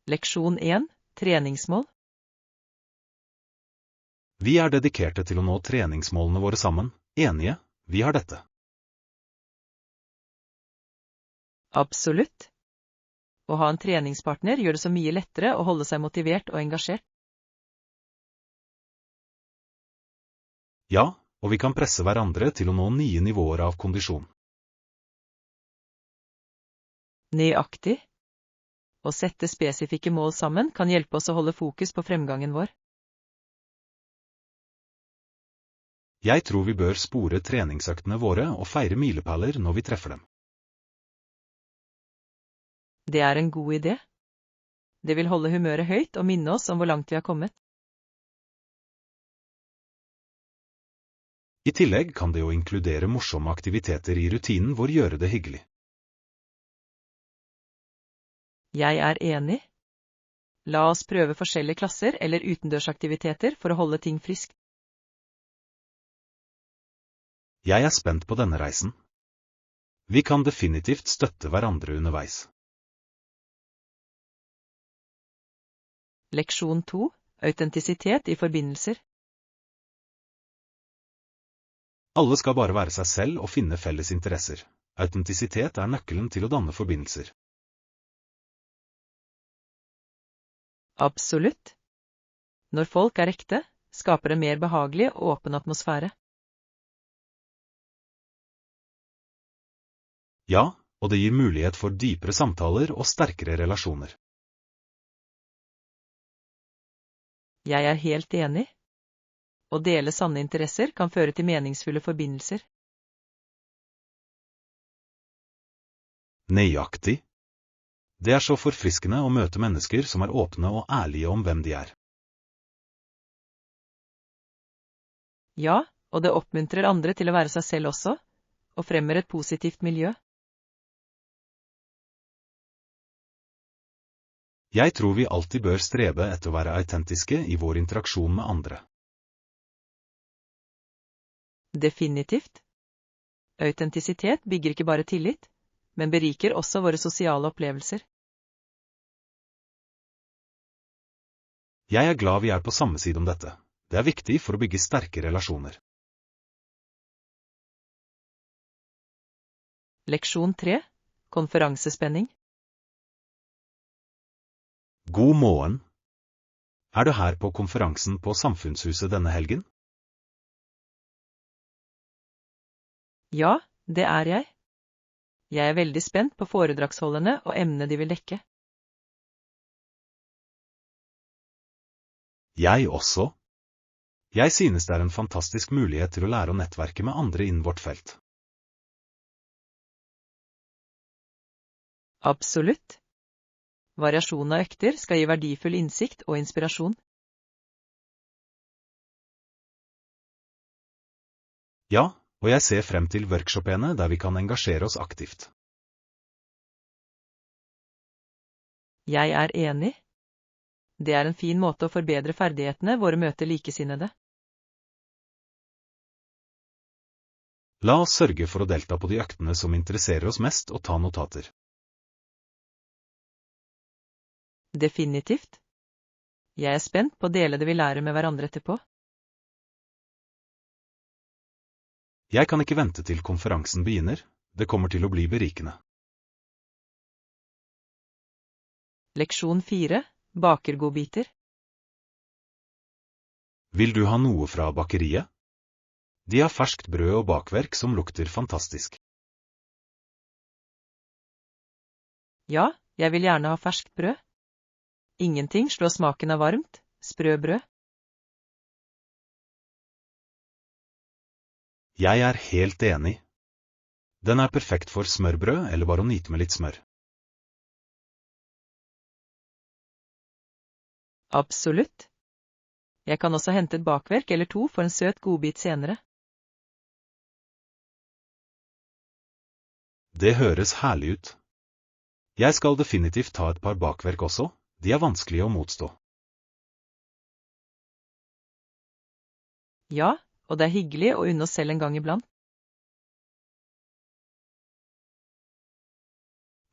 Leksjon 1. Treningsmål. Vi dedikerte til å nå treningsmålene våre sammen, enige, vi har dette. Absolutt. Å ha en treningspartner gjør det så mye lettere å holde seg motivert og engasjert. Ja, og vi kan presse hverandre til å nå nye nivåer av kondisjon. Nøyaktig. Å sette spesifikke mål sammen kan hjelpe oss å holde fokus på fremgangen vår. Jeg tror vi bør spore treningsøktene våre og feire milepæler når vi treffer dem. Det er en god idé. Det vil holde humøret høyt og minne oss om hvor langt vi har kommet. I tillegg kan det å inkludere morsomme aktiviteter i rutinen vår gjøre det hyggelig. Jeg er enig. La oss prøve forskjellige klasser eller utendørsaktiviteter for å holde ting friskt. Jeg er spent på denne reisen. Vi kan definitivt støtte hverandre underveis. Leksjon 2. Autentisitet i forbindelser. Alle skal bare være seg selv og finne felles interesser. Autentisitet er nøkkelen til å danne forbindelser. Absolutt. Når folk er ekte, skaper en mer behagelig og åpen atmosfære. Ja, og det gir mulighet for dypere samtaler og sterkere relasjoner. Jeg er helt enig. Å dele sanne interesser kan føre til meningsfulle forbindelser. Nøyaktig. Det er så forfriskende å møte mennesker som er åpne og ærlige om hvem de er. Ja, og det oppmuntrer andre til å være seg selv også, og fremmer et positivt miljø. Jeg tror vi alltid bør strebe etter å være autentiske i vår interaksjon med andre. Definitivt. Autentisitet bygger ikke bare tillit, men beriker også våre sosiale opplevelser. Jeg er glad vi er på samme side om dette. Det er viktig for å bygge sterke relasjoner. Leksjon 3. Konferansespenning. God morgen. Er du her på konferansen på Samfunnshuset denne helgen? Ja, det er jeg. Jeg er veldig spent på foredragsholderne og emnene de vil dekke. Jeg også. Jeg synes det er en fantastisk mulighet til å lære å nettverke med andre innen vårt felt. Absolutt. Variasjonen av økter skal gi verdifull innsikt og inspirasjon. Ja, og jeg ser frem til workshopene der vi kan engasjere oss aktivt. Jeg er enig. Det er en fin måte å forbedre ferdighetene våre møter likesinnede. La oss sørge for å delta på de øktene som interesserer oss mest og ta notater. Definitivt. Jeg er spent på å dele det vi lærer med hverandre etterpå. Jeg kan ikke vente til konferansen begynner. Det kommer til å bli berikende. Leksjon 4. Bakergodbiter. Vil du ha noe fra bakeriet? De har ferskt brød og bakverk som lukter fantastisk. Ja, jeg vil gjerne ha ferskt brød. Ingenting slår smaken av varmt, sprø brød. Jeg er helt enig. Den er perfekt for smørbrød eller bare å nyte med litt smør. Absolutt. Jeg kan også hente et bakverk eller to for en søt godbit senere. Det høres herlig ut. Jeg skal definitivt ta et par bakverk også, de er vanskelige å motstå. Ja, og det er hyggelig å unne oss selv en gang iblant.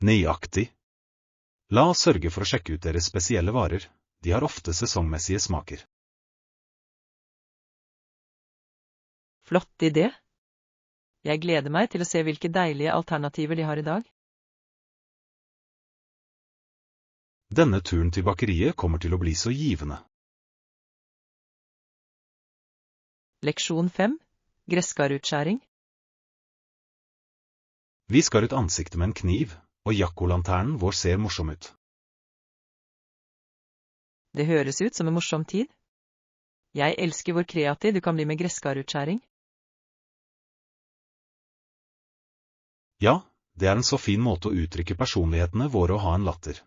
Nøyaktig. La oss sørge for å sjekke ut deres spesielle varer, de har ofte sesongmessige smaker. Flott idé. Jeg gleder meg til å se hvilke deilige alternativer de har i dag. Denne turen til bakeriet kommer til å bli så givende. Leksjon 5. Gresskarutskjæring. Vi skar ut ansiktet med en kniv, og jakkolanternen vår ser morsom ut. Det høres ut som en morsom tid. Jeg elsker hvor kreativ du kan bli med gresskarutskjæring. Ja, det er en så fin måte å uttrykke personlighetene våre og ha en latter.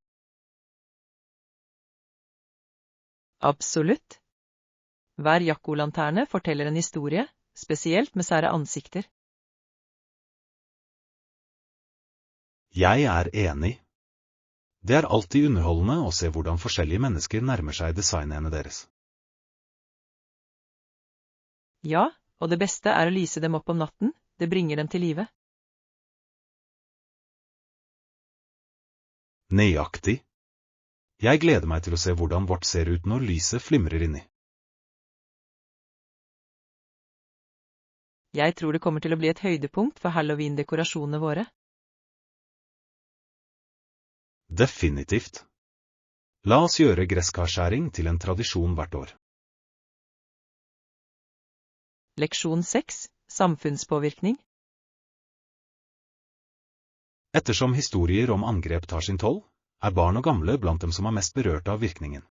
Absolutt. Hver jakkolanterne forteller en historie, spesielt med sære ansikter. Jeg er enig. Det er alltid underholdende å se hvordan forskjellige mennesker nærmer seg designene deres. Ja, og det beste er å lyse dem opp om natten, det bringer dem til live. Nøyaktig. Jeg gleder meg til å se hvordan vårt ser ut når lyset flimrer inni. Jeg tror det kommer til å bli et høydepunkt for Halloween-dekorasjonene våre. Definitivt. La oss gjøre gresskarskjæring til en tradisjon hvert år. Leksjon 6. Samfunnspåvirkning. Ettersom historier om angrep tar sin toll, er barn og gamle blant dem som er mest berørt av virkningen.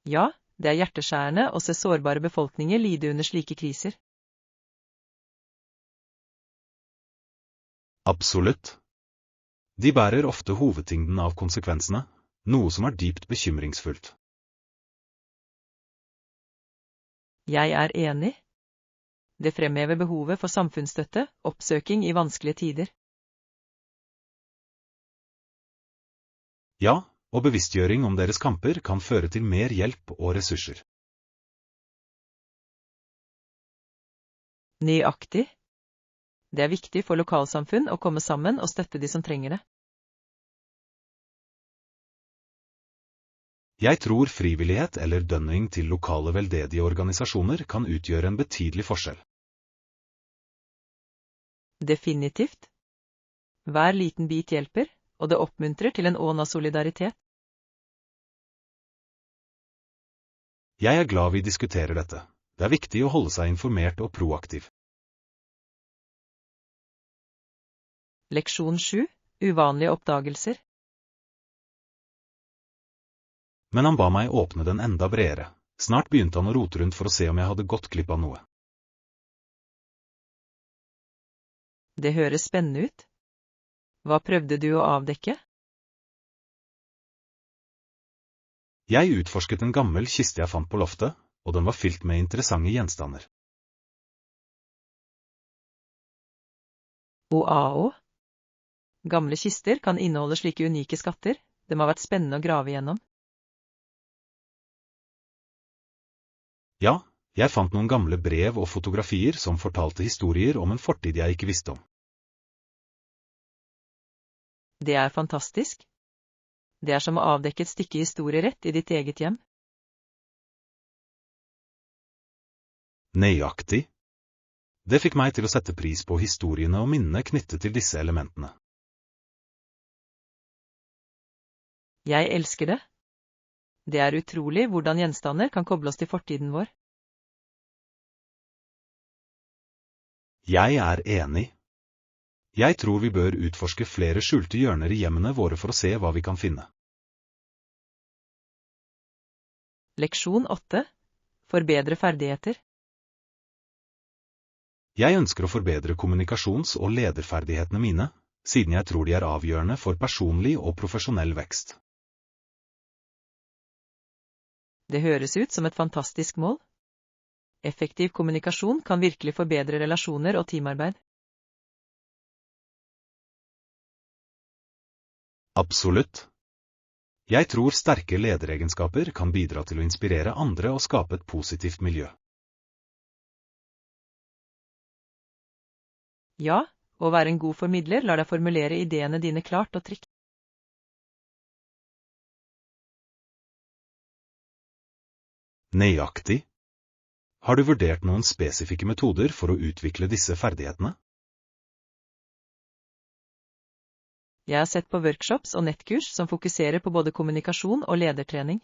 Ja, det er hjerteskjærende å se sårbare befolkninger lide under slike kriser. Absolutt. De bærer ofte hovedtyngden av konsekvensene, noe som er dypt bekymringsfullt. Jeg er enig. Det fremhever behovet for samfunnsstøtte, oppsøking i vanskelige tider. Ja, og bevisstgjøring om deres kamper kan føre til mer hjelp og ressurser. Nøyaktig. Det er viktig for lokalsamfunn å komme sammen og støtte de som trenger det. Jeg tror frivillighet eller dønning til lokale veldedige organisasjoner kan utgjøre en betydelig forskjell. Definitivt. Hver liten bit hjelper, og det oppmuntrer til en ånd av solidaritet. Jeg er glad vi diskuterer dette. Det er viktig å holde seg informert og proaktiv. Leksjon 7. Uvanlige oppdagelser. Men han ba meg åpne den enda bredere. Snart begynte han å rote rundt for å se om jeg hadde gått glipp av noe. Det høres spennende ut. Hva prøvde du å avdekke? Jeg utforsket en gammel kiste jeg fant på loftet, og den var fylt med interessante gjenstander. Wow! Gamle kister kan inneholde slike unike skatter, det må ha vært spennende å grave igjennom. Ja, jeg fant noen gamle brev og fotografier som fortalte historier om en fortid jeg ikke visste om. Det er fantastisk. Det er som å avdekke et stykke historie rett i ditt eget hjem. Nøyaktig. Det fikk meg til å sette pris på historiene og minnene knyttet til disse elementene. Jeg elsker det. Det er utrolig hvordan gjenstander kan koble oss til fortiden vår. Jeg er enig. Jeg tror vi bør utforske flere skjulte hjørner i hjemmene våre for å se hva vi kan finne. Leksjon 8. Forbedre ferdigheter. Jeg ønsker å forbedre kommunikasjons- og lederferdighetene mine, siden jeg tror de er avgjørende for personlig og profesjonell vekst. Det høres ut som et fantastisk mål. Effektiv kommunikasjon kan virkelig forbedre relasjoner og teamarbeid. Absolutt. Jeg tror sterke lederegenskaper kan bidra til å inspirere andre og skape et positivt miljø. Ja, Å være en god formidler lar deg formulere ideene dine klart og trygt. Nøyaktig. Har du vurdert noen spesifikke metoder for å utvikle disse ferdighetene? Jeg har sett på workshops og nettkurs som fokuserer på både kommunikasjon og ledertrening.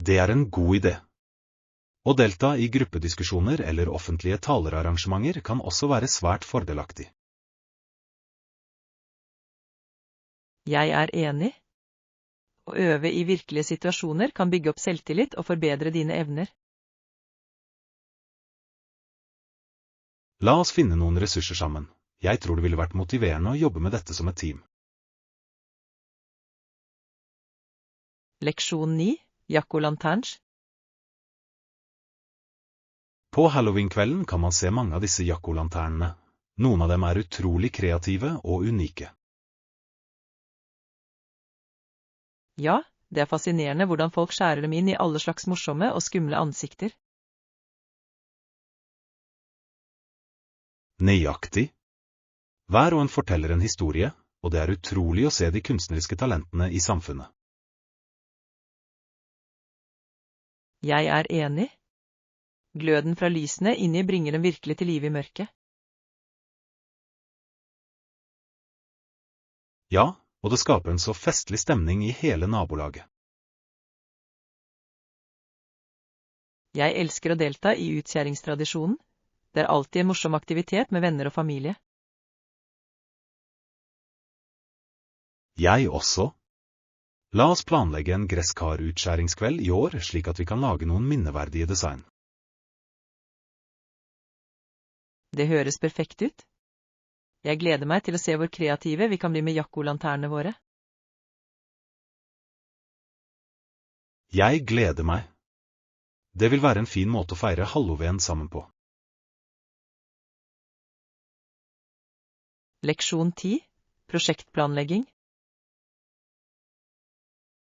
Det er en god idé. Å delta i gruppediskusjoner eller offentlige talerarrangementer kan også være svært fordelaktig. Jeg er enig. Å øve i virkelige situasjoner kan bygge opp selvtillit og forbedre dine evner. La oss finne noen ressurser sammen. Jeg tror det ville vært motiverende å jobbe med dette som et team. Leksjon 9. Jack-o'-lanterns. På Halloween-kvelden kan man se mange av disse jack-o'-lanternene. Noen av dem er utrolig kreative og unike. Ja, det er fascinerende hvordan folk skjærer dem inn i alle slags morsomme og skumle ansikter. Nøyaktig. Hver og en forteller en historie, og det er utrolig å se de kunstneriske talentene i samfunnet. Jeg er enig. Gløden fra lysene inni bringer dem virkelig til liv i mørket. Ja, og det skaper en så festlig stemning i hele nabolaget. Jeg elsker å delta i utskjæringstradisjonen. Det er alltid en morsom aktivitet med venner og familie. Jeg også. La oss planlegge en gresskarutskjæringskveld i år, slik at vi kan lage noen minneverdige design. Det høres perfekt ut. Jeg gleder meg til å se hvor kreative vi kan bli med jack-o'-lanternene våre. Jeg gleder meg. Det vil være en fin måte å feire Halloween sammen på. Leksjon 10. Prosjektplanlegging.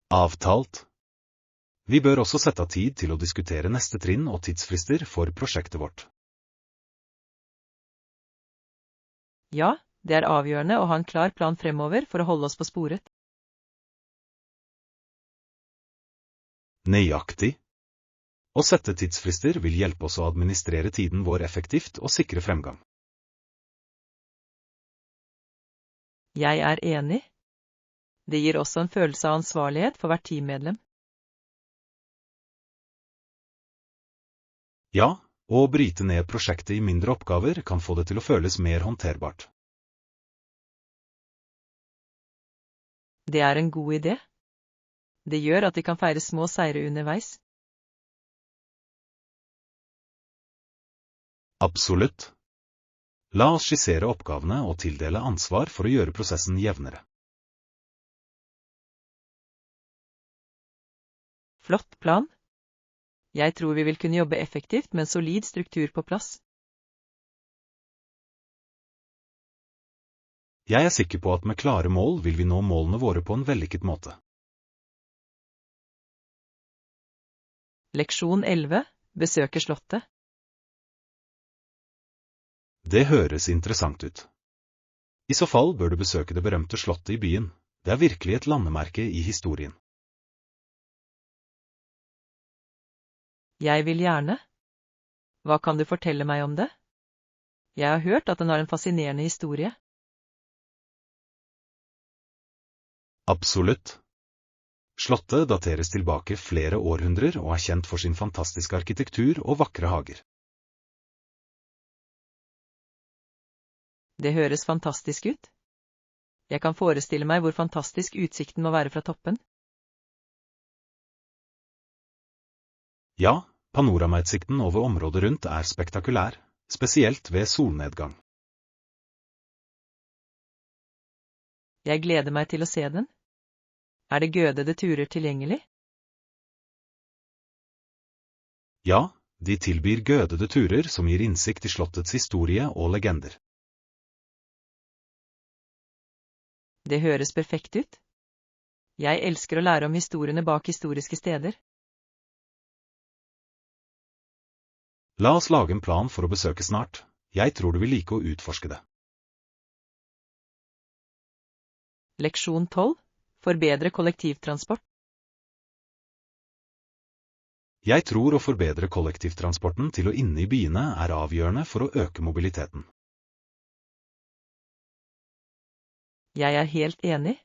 Avtalt. Vi bør også sette av tid til å diskutere neste trinn og tidsfrister for prosjektet vårt. Ja, det er avgjørende å ha en klar plan fremover for å holde oss på sporet. Nøyaktig. Å sette tidsfrister vil hjelpe oss å administrere tiden vår effektivt og sikre fremgang. Jeg er enig. Det gir også en følelse av ansvarlighet for hvert teammedlem. Ja, og å bryte ned prosjektet i mindre oppgaver kan få det til å føles mer håndterbart. Det er en god idé. Det gjør at vi kan feire små seire underveis. Absolutt. La oss skissere oppgavene og tildele ansvar for å gjøre prosessen jevnere. Flott plan. Jeg tror vi vil kunne jobbe effektivt med en solid struktur på plass. Jeg er sikker på at med klare mål vil vi nå målene våre på en vellykket måte. Leksjon 11. Besøker slottet. Det høres interessant ut. I så fall bør du besøke det berømte slottet i byen. Det er virkelig et landemerke i historien. Jeg vil gjerne. Hva kan du fortelle meg om det? Jeg har hørt at den har en fascinerende historie. Absolutt. Slottet dateres tilbake flere århundrer og er kjent for sin fantastiske arkitektur og vakre hager. Det høres fantastisk ut. Jeg kan forestille meg hvor fantastisk utsikten må være fra toppen. Ja, panoramautsikten over området rundt er spektakulær, spesielt ved solnedgang. Jeg gleder meg til å se den. Er det gødede turer tilgjengelig? Ja, de tilbyr gødede turer som gir innsikt i slottets historie og legender. Det høres perfekt ut. Jeg elsker å lære om historiene bak historiske steder. La oss lage en plan for å besøke snart. Jeg tror du vil like å utforske det. Leksjon 12. Forbedre kollektivtransport. Jeg tror å forbedre kollektivtransporten til og inne i byene er avgjørende for å øke mobiliteten. Jeg er helt enig.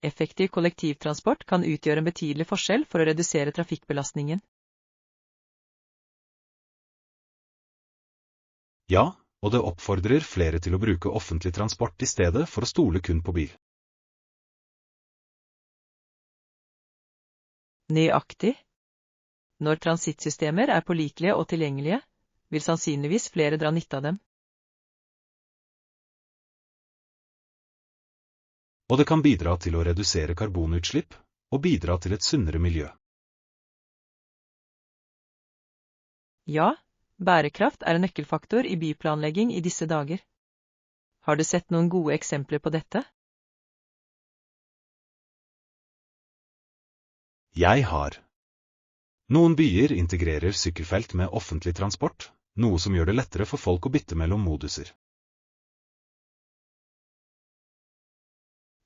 Effektiv kollektivtransport kan utgjøre en betydelig forskjell for å redusere trafikkbelastningen. Ja, og det oppfordrer flere til å bruke offentlig transport i stedet for å stole kun på bil. Nøyaktig. Når transittsystemer er pålitelige og tilgjengelige, vil sannsynligvis flere dra nytte av dem. Og det kan bidra til å redusere karbonutslipp, og bidra til et sunnere miljø. Ja, bærekraft er en nøkkelfaktor i byplanlegging i disse dager. Har du sett noen gode eksempler på dette? Jeg har. Noen byer integrerer sykkelfelt med offentlig transport, noe som gjør det lettere for folk å bytte mellom moduser.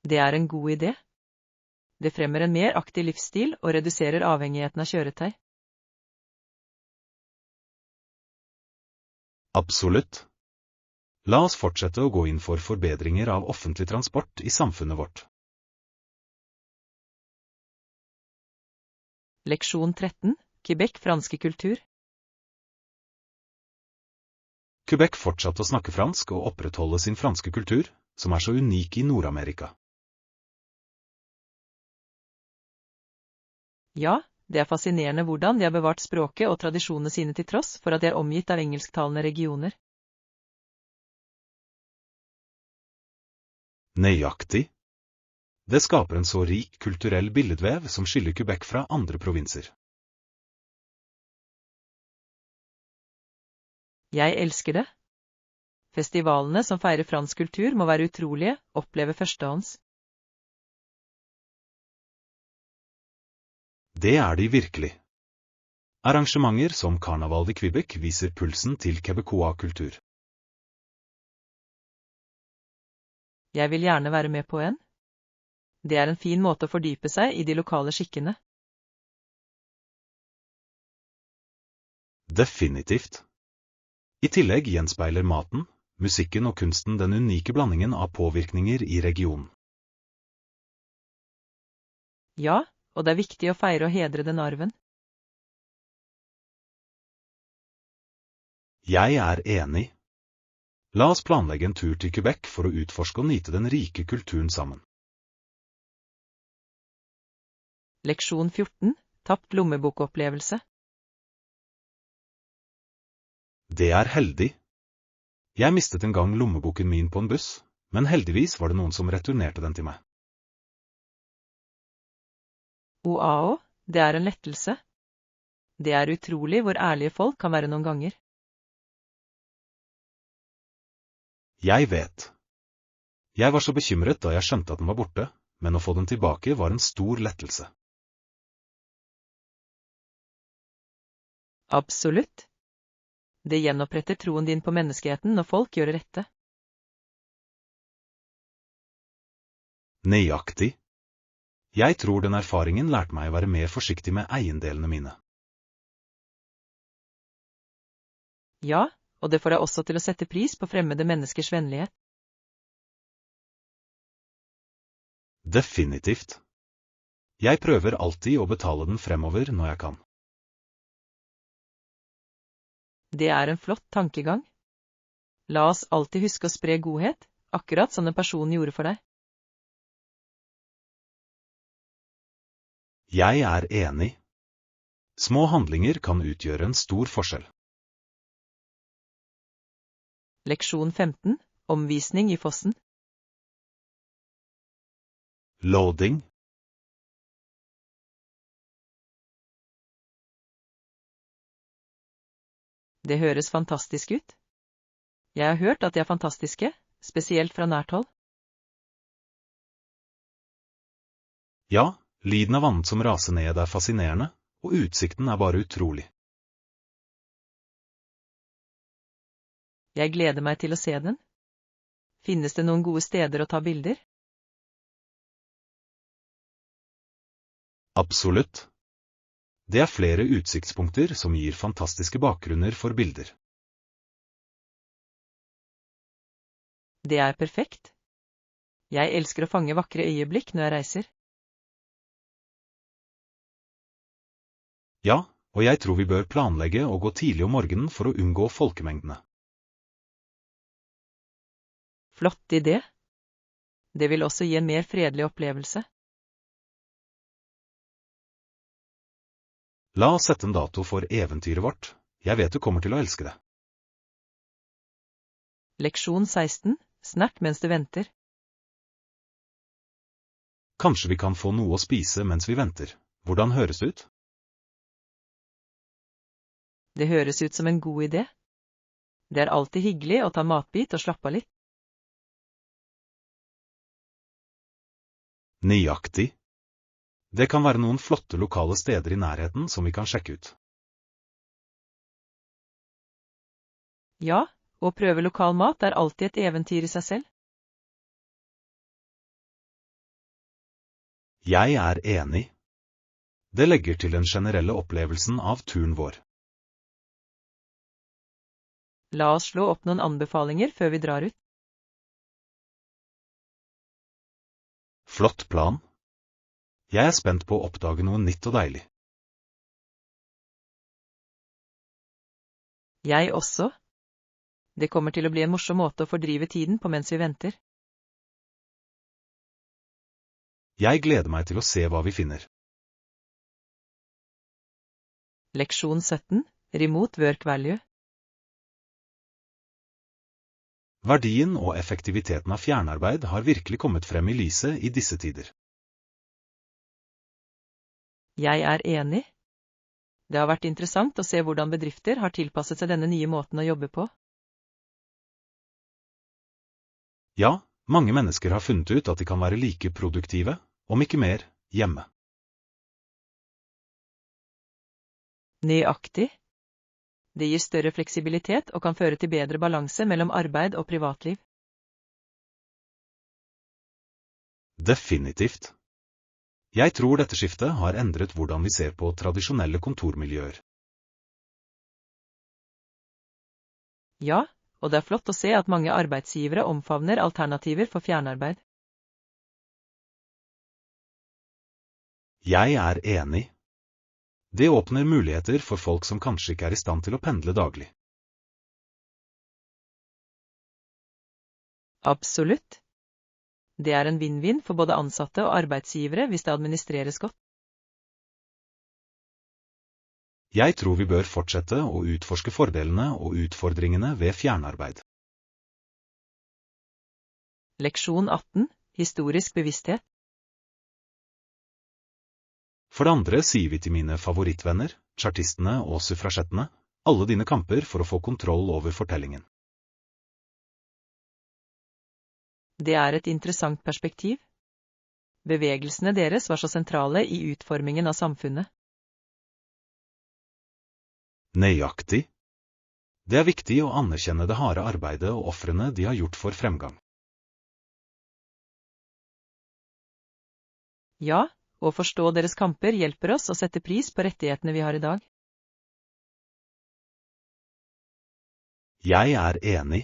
Det er en god idé. Det fremmer en mer aktiv livsstil og reduserer avhengigheten av kjøretøy. Absolutt. La oss fortsette å gå inn for forbedringer av offentlig transport i samfunnet vårt. Leksjon 13. Quebec franske kultur. Quebec fortsatte å snakke fransk og opprettholde sin franske kultur, som er så unik i Nord-Amerika. Ja, det er fascinerende hvordan de har bevart språket og tradisjonene sine til tross for at de er omgitt av engelsktalende regioner. Nøyaktig. Det skaper en så rik kulturell billedvev som skiller Quebec fra andre provinser. Jeg elsker det. Festivalene som feirer fransk kultur må være utrolige, oppleve førstehånds. Det er de virkelig. Arrangementer som Carnaval de Quebec viser pulsen til quebecois-kultur. Jeg vil gjerne være med på en. Det er en fin måte å fordype seg i de lokale skikkene. Definitivt. I tillegg gjenspeiler maten, musikken og kunsten den unike blandingen av påvirkninger i regionen. Ja, og det er viktig å feire og hedre den arven. Jeg er enig. La oss planlegge en tur til Quebec for å utforske og nyte den rike kulturen sammen. Leksjon 14. Tapt lommebokopplevelse. Det er heldig. Jeg mistet en gang lommeboken min på en buss, men heldigvis var det noen som returnerte den til meg. Wow, det er en lettelse. Det er utrolig hvor ærlige folk kan være noen ganger. Jeg vet. Jeg var så bekymret da jeg skjønte at den var borte, men å få den tilbake var en stor lettelse. Absolutt. Det gjenoppretter troen din på menneskeheten når folk gjør det rette. Nøyaktig. Jeg tror den erfaringen lærte meg å være mer forsiktig med eiendelene mine. Ja, og det får deg også til å sette pris på fremmede menneskers vennlighet. Definitivt. Jeg prøver alltid å betale den fremover når jeg kan. Det er en flott tankegang. La oss alltid huske å spre godhet, akkurat som den personen gjorde for deg. Jeg er enig. Små handlinger kan utgjøre en stor forskjell. Leksjon 15. Omvisning i fossen. Loading. Det høres fantastisk ut. Jeg har hørt at de er fantastiske, spesielt fra nært hold. Ja, lyden av vannet som raser ned er fascinerende, og utsikten er bare utrolig. Jeg gleder meg til å se den. Finnes det noen gode steder å ta bilder? Absolutt. Det er flere utsiktspunkter som gir fantastiske bakgrunner for bilder. Det er perfekt. Jeg elsker å fange vakre øyeblikk når jeg reiser. Ja, og jeg tror vi bør planlegge å gå tidlig om morgenen for å unngå folkemengdene. Flott idé. Det vil også gi en mer fredelig opplevelse. La oss sette en dato for eventyret vårt. Jeg vet du kommer til å elske det. Leksjon 16. Snert mens du venter. Kanskje vi kan få noe å spise mens vi venter. Hvordan høres det ut? Det høres ut som en god idé. Det er alltid hyggelig å ta matbit og slappe av litt. Nøyaktig. Det kan være noen flotte lokale steder i nærheten som vi kan sjekke ut. Ja, å prøve lokal mat er alltid et eventyr i seg selv. Jeg er enig. Det legger til den generelle opplevelsen av turen vår. La oss slå opp noen anbefalinger før vi drar ut. Flott plan. Jeg er spent på å oppdage noe nytt og deilig. Jeg også. Det kommer til å bli en morsom måte å fordrive tiden på mens vi venter. Jeg gleder meg til å se hva vi finner. Leksjon 17. Remote work value. Verdien og effektiviteten av fjernarbeid har virkelig kommet frem i lyset i disse tider. Jeg er enig. Det har vært interessant å se hvordan bedrifter har tilpasset seg denne nye måten å jobbe på. Ja, mange mennesker har funnet ut at de kan være like produktive, om ikke mer, hjemme. Nøyaktig. Det gir større fleksibilitet og kan føre til bedre balanse mellom arbeid og privatliv. Definitivt. Jeg tror dette skiftet har endret hvordan vi ser på tradisjonelle kontormiljøer. Ja, og det er flott å se at mange arbeidsgivere omfavner alternativer for fjernarbeid. Jeg er enig. Det åpner muligheter for folk som kanskje ikke er i stand til å pendle daglig. Absolutt. Det er en vinn-vinn for både ansatte og arbeidsgivere hvis det administreres godt. Jeg tror vi bør fortsette å utforske fordelene og utfordringene ved fjernarbeid. Leksjon 18. Historisk bevissthet. For det andre sier vi til mine favorittvenner, chartistene og suffrasjettene, alle dine kamper for å få kontroll over fortellingen. Det er et interessant perspektiv. Bevegelsene deres var så sentrale i utformingen av samfunnet. Nøyaktig. Det er viktig å anerkjenne det harde arbeidet og ofrene de har gjort for fremgang. Ja, å forstå deres kamper hjelper oss å sette pris på rettighetene vi har i dag. Jeg er enig.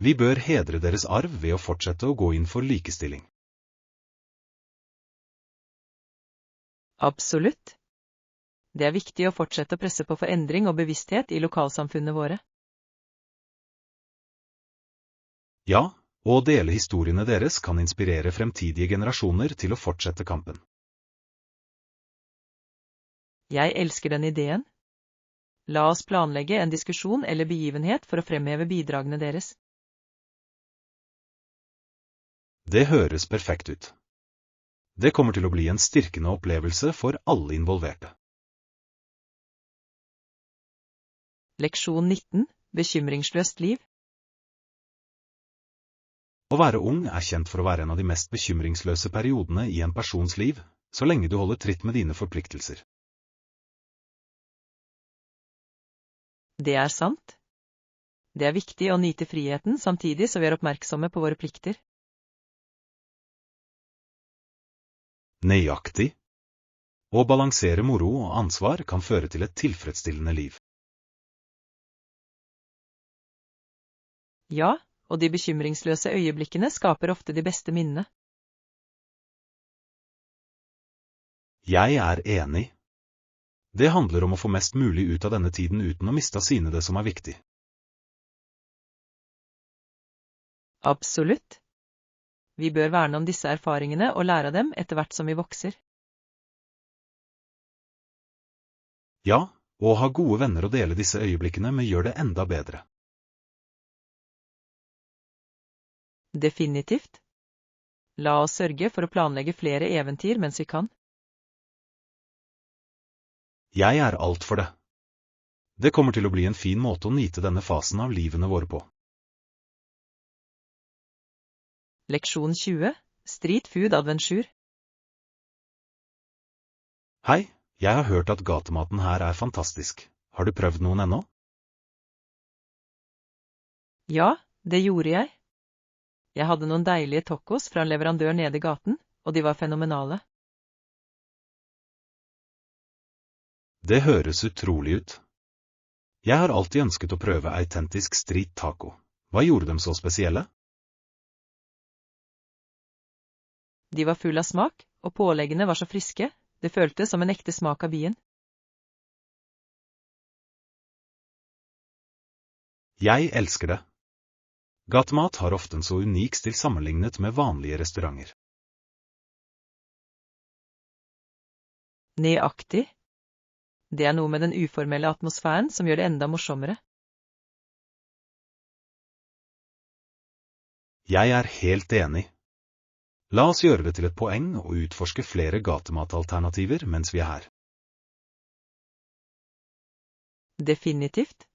Vi bør hedre deres arv ved å fortsette å gå inn for likestilling. Absolutt. Det er viktig å fortsette å presse på for endring og bevissthet i lokalsamfunnene våre. Ja, og å dele historiene deres kan inspirere fremtidige generasjoner til å fortsette kampen. Jeg elsker den ideen. La oss planlegge en diskusjon eller begivenhet for å fremheve bidragene deres. Det høres perfekt ut. Det kommer til å bli en styrkende opplevelse for alle involverte. Leksjon 19. Bekymringsløst liv. Å være ung er kjent for å være en av de mest bekymringsløse periodene i en persons liv, så lenge du holder tritt med dine forpliktelser. Det er sant. Det er viktig å nyte friheten samtidig så vi er oppmerksomme på våre plikter. Nøyaktig. Å balansere moro og ansvar kan føre til et tilfredsstillende liv. Ja, og de bekymringsløse øyeblikkene skaper ofte de beste minnene. Jeg er enig. Det handler om å få mest mulig ut av denne tiden uten å miste av syne det som er viktig. Absolutt. Vi bør verne om disse erfaringene og lære av dem etter hvert som vi vokser. Ja, å ha gode venner og dele disse øyeblikkene med gjør det enda bedre. Definitivt. La oss sørge for å planlegge flere eventyr mens vi kan. Jeg er alt for det. Det kommer til å bli en fin måte å nyte denne fasen av livene våre på. Leksjon 20. Street food adventure. Hei, jeg har hørt at gatematen her er fantastisk. Har du prøvd noen ennå? Ja, det gjorde jeg. Jeg hadde noen deilige tacos fra en leverandør nede i gaten, og de var fenomenale. Det høres utrolig ut. Jeg har alltid ønsket å prøve autentisk street taco. Hva gjorde dem så spesielle? De var full av smak, og påleggene var så friske, det føltes som en ekte smak av byen. Jeg elsker det. Gatemat har ofte en så unik stil sammenlignet med vanlige restauranter. Nøyaktig. Det er noe med den uformelle atmosfæren som gjør det enda morsommere. Jeg er helt enig. La oss gjøre det til et poeng å utforske flere gatematalternativer mens vi er her. Definitivt.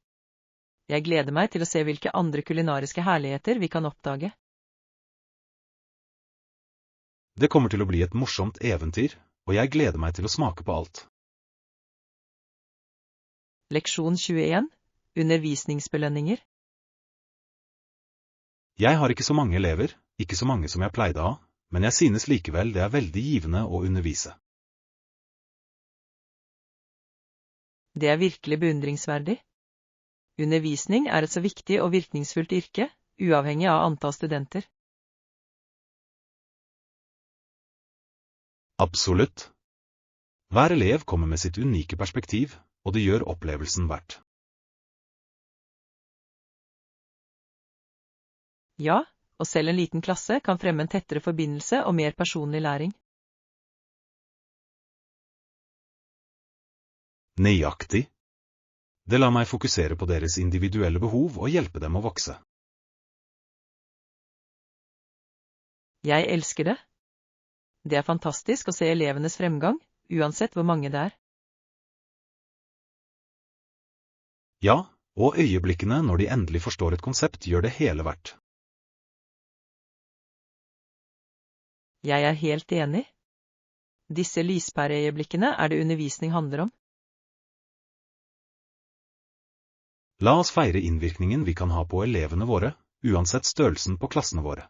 Jeg gleder meg til å se hvilke andre kulinariske herligheter vi kan oppdage. Det kommer til å bli et morsomt eventyr, og jeg gleder meg til å smake på alt. Leksjon 21. Undervisningsbelønninger. Jeg har ikke så mange elever, ikke så mange som jeg pleide å ha, men jeg synes likevel det er veldig givende å undervise. Det er virkelig beundringsverdig. Undervisning er et så viktig og virkningsfullt yrke, uavhengig av antall studenter. Absolutt. Hver elev kommer med sitt unike perspektiv, og det gjør opplevelsen verdt. Ja, og selv en liten klasse kan fremme en tettere forbindelse og mer personlig læring. Nøyaktig. Det lar meg fokusere på deres individuelle behov og hjelpe dem å vokse. Jeg elsker det. Det er fantastisk å se elevenes fremgang, uansett hvor mange det er. Ja, og øyeblikkene når de endelig forstår et konsept gjør det hele verdt. Jeg er helt enig. Disse lyspæreøyeblikkene er det undervisning handler om. La oss feire innvirkningen vi kan ha på elevene våre, uansett størrelsen på klassene våre.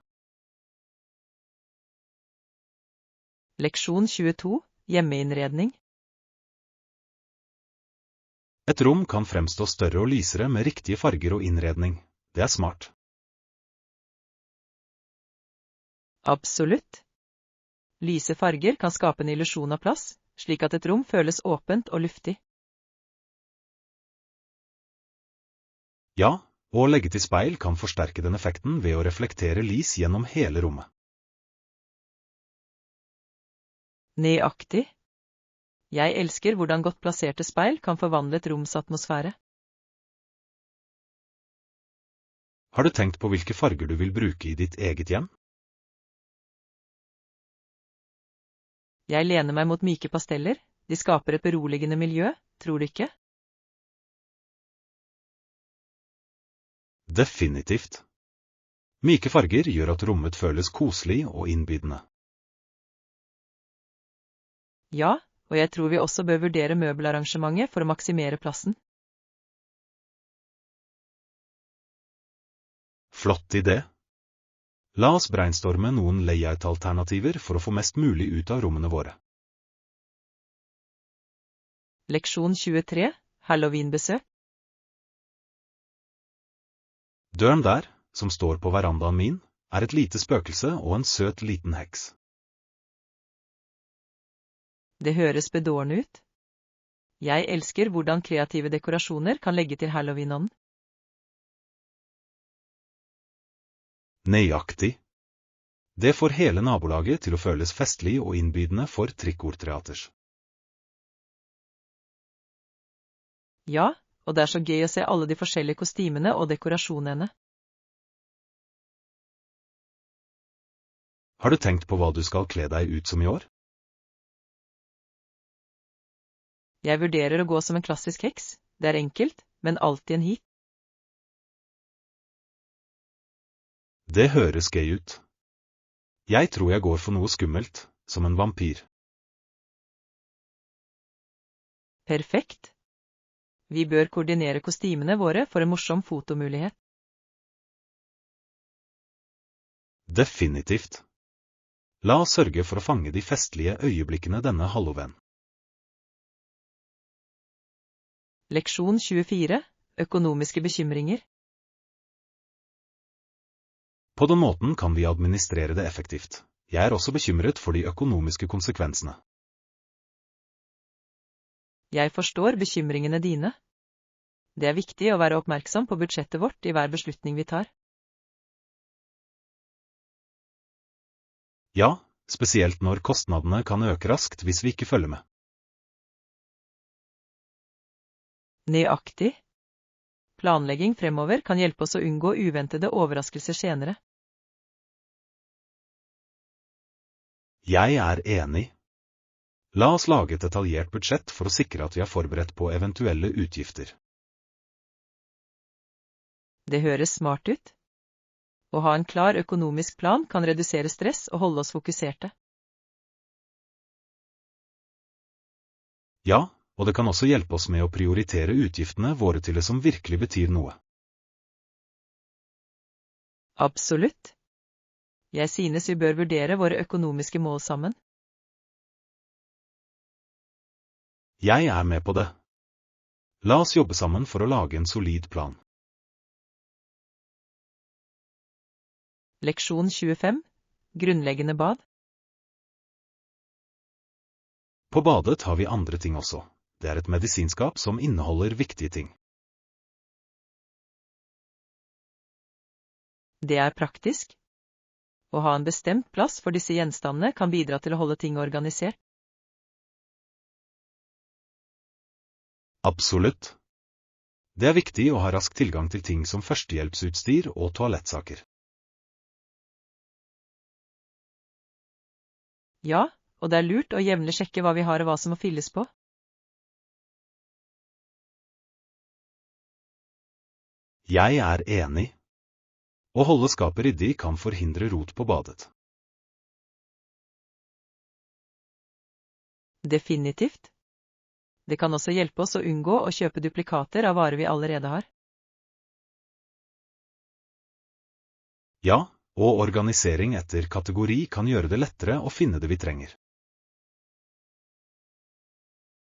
Leksjon 22. Hjemmeinnredning. Et rom kan fremstå større og lysere med riktige farger og innredning. Det er smart. Absolutt. Lyse farger kan skape en illusjon av plass, slik at et rom føles åpent og luftig. Ja, og å legge til speil kan forsterke den effekten ved å reflektere lys gjennom hele rommet. Nøyaktig. Jeg elsker hvordan godt plasserte speil kan forvandle et roms atmosfære. Har du tenkt på hvilke farger du vil bruke i ditt eget hjem? Jeg lener meg mot myke pasteller, de skaper et beroligende miljø, tror du ikke? Definitivt. Myke farger gjør at rommet føles koselig og innbydende. Ja, og jeg tror vi også bør vurdere møbelarrangementet for å maksimere plassen. Flott idé. La oss brainstorme noen layout-alternativer for å få mest mulig ut av rommene våre. Leksjon 23, Halloween-besøk. Døren der, som står på verandaen min, er et lite spøkelse og en søt liten heks. Det høres bedårende ut. Jeg elsker hvordan kreative dekorasjoner kan legge til Halloween-ånden. Nøyaktig. Det får hele nabolaget til å føles festlig og innbydende for trikkordteaters. Ja, og det er så gøy å se alle de forskjellige kostymene og dekorasjonene. Har du tenkt på hva du skal kle deg ut som i år? Jeg vurderer å gå som en klassisk heks. Det er enkelt, men alltid en hit. Det høres gøy ut. Jeg tror jeg går for noe skummelt, som en vampyr. Perfekt. Vi bør koordinere kostymene våre for en morsom fotomulighet. Definitivt. La oss sørge for å fange de festlige øyeblikkene denne Halloween. Leksjon 24, økonomiske bekymringer. På den måten kan vi administrere det effektivt. Jeg er også bekymret for de økonomiske konsekvensene. Jeg forstår bekymringene dine. Det er viktig å være oppmerksom på budsjettet vårt i hver beslutning vi tar. Ja, spesielt når kostnadene kan øke raskt hvis vi ikke følger med. Nøyaktig. Planlegging fremover kan hjelpe oss å unngå uventede overraskelser senere. Jeg er enig. La oss lage et detaljert budsjett for å sikre at vi er forberedt på eventuelle utgifter. Det høres smart ut. Å ha en klar økonomisk plan kan redusere stress og holde oss fokuserte. Ja, og det kan også hjelpe oss med å prioritere utgiftene våre til det som virkelig betyr noe. Absolutt. Jeg synes vi bør vurdere våre økonomiske mål sammen. Jeg er med på det. La oss jobbe sammen for å lage en solid plan. Leksjon 25, grunnleggende bad. På badet har vi andre ting også. Det er et medisinskap som inneholder viktige ting. Det er praktisk. Å ha en bestemt plass for disse gjenstandene kan bidra til å holde ting organisert. Absolutt. Det er viktig å ha rask tilgang til ting som førstehjelpsutstyr og toalettsaker. Ja, og det er lurt å jevnlig sjekke hva vi har og hva som må fylles på. Jeg er enig. Å holde skapet ryddig kan forhindre rot på badet. Definitivt. Det kan også hjelpe oss å unngå å kjøpe duplikater av varer vi allerede har. Ja, og organisering etter kategori kan gjøre det lettere å finne det vi trenger.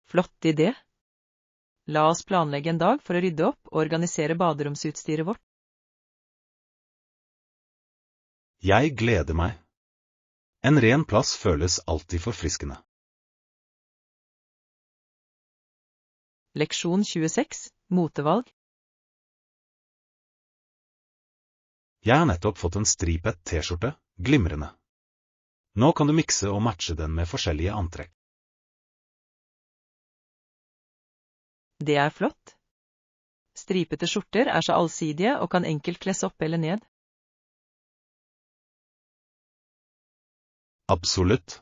Flott idé. La oss planlegge en dag for å rydde opp og organisere baderomsutstyret vårt. Jeg gleder meg. En ren plass føles alltid forfriskende. Leksjon 26, motevalg. Jeg har nettopp fått en stripet T-skjorte, glimrende. Nå kan du mikse og matche den med forskjellige antrekk. Det er flott. Stripete skjorter er så allsidige og kan enkelt kles opp eller ned. Absolutt.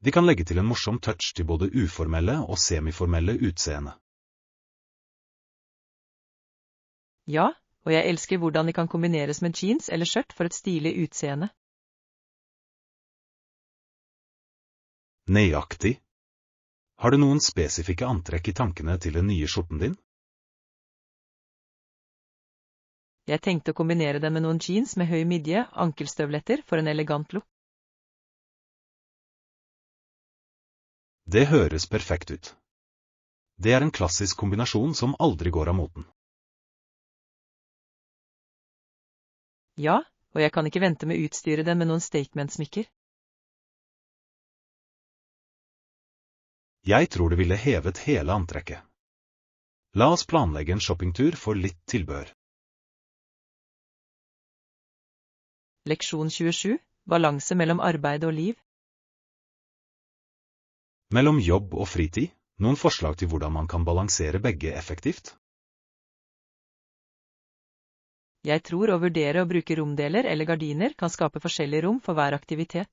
De kan legge til en morsom touch til både uformelle og semiformelle utseende. Ja, og jeg elsker hvordan de kan kombineres med jeans eller skjørt for et stilig utseende. Nøyaktig. Har du noen spesifikke antrekk i tankene til den nye skjorten din? Jeg tenkte å kombinere den med noen jeans med høy midje, ankelstøvletter for en elegant look. Det høres perfekt ut. Det er en klassisk kombinasjon som aldri går av moten. Ja, og jeg kan ikke vente med å utstyre den med noen statement-smykker. Jeg tror det ville hevet hele antrekket. La oss planlegge en shoppingtur for litt tilbehør. Leksjon 27, balanse mellom arbeid og liv. Mellom jobb og fritid, noen forslag til hvordan man kan balansere begge effektivt? Jeg tror å vurdere å bruke romdeler eller gardiner kan skape forskjellige rom for hver aktivitet.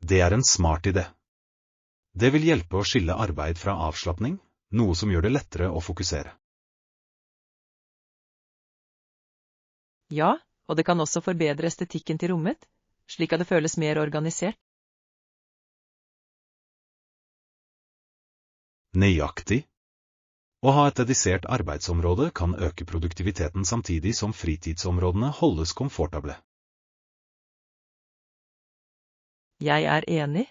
Det er en smart idé. Det vil hjelpe å skille arbeid fra avslapning, noe som gjør det lettere å fokusere. Ja, og det kan også forbedre estetikken til rommet, slik at det føles mer organisert. Nøyaktig. Å ha et dedisert arbeidsområde kan øke produktiviteten samtidig som fritidsområdene holdes komfortable. Jeg er enig.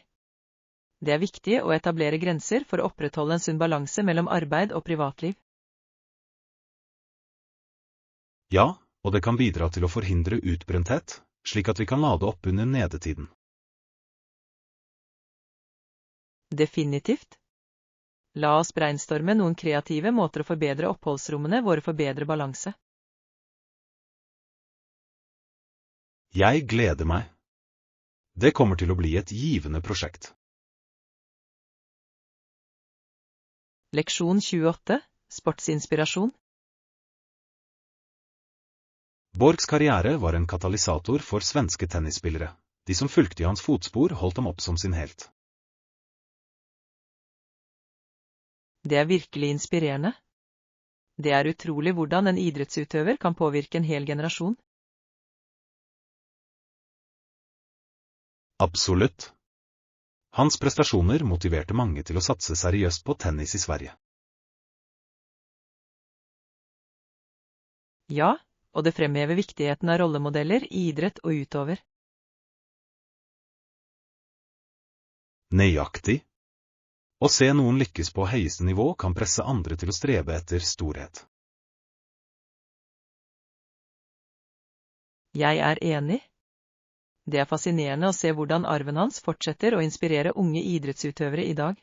Det er viktig å etablere grenser for å opprettholde en sunn balanse mellom arbeid og privatliv. Ja, og det kan bidra til å forhindre utbrenthet, slik at vi kan lade opp under nedetiden. Definitivt. La oss brainstorme noen kreative måter å forbedre oppholdsrommene våre for bedre balanse. Jeg gleder meg. Det kommer til å bli et givende prosjekt. Leksjon 28, sportsinspirasjon. Borgs karriere var en katalysator for svenske tennisspillere. De som fulgte i hans fotspor holdt ham opp som sin helt. Det er virkelig inspirerende. Det er utrolig hvordan en idrettsutøver kan påvirke en hel generasjon. Absolutt. Hans prestasjoner motiverte mange til å satse seriøst på tennis i Sverige. Ja, og det fremhever viktigheten av rollemodeller i idrett og utover. Nøyaktig. Å se noen lykkes på høyeste nivå kan presse andre til å strebe etter storhet. Jeg er enig. Det er fascinerende å se hvordan arven hans fortsetter å inspirere unge idrettsutøvere i dag.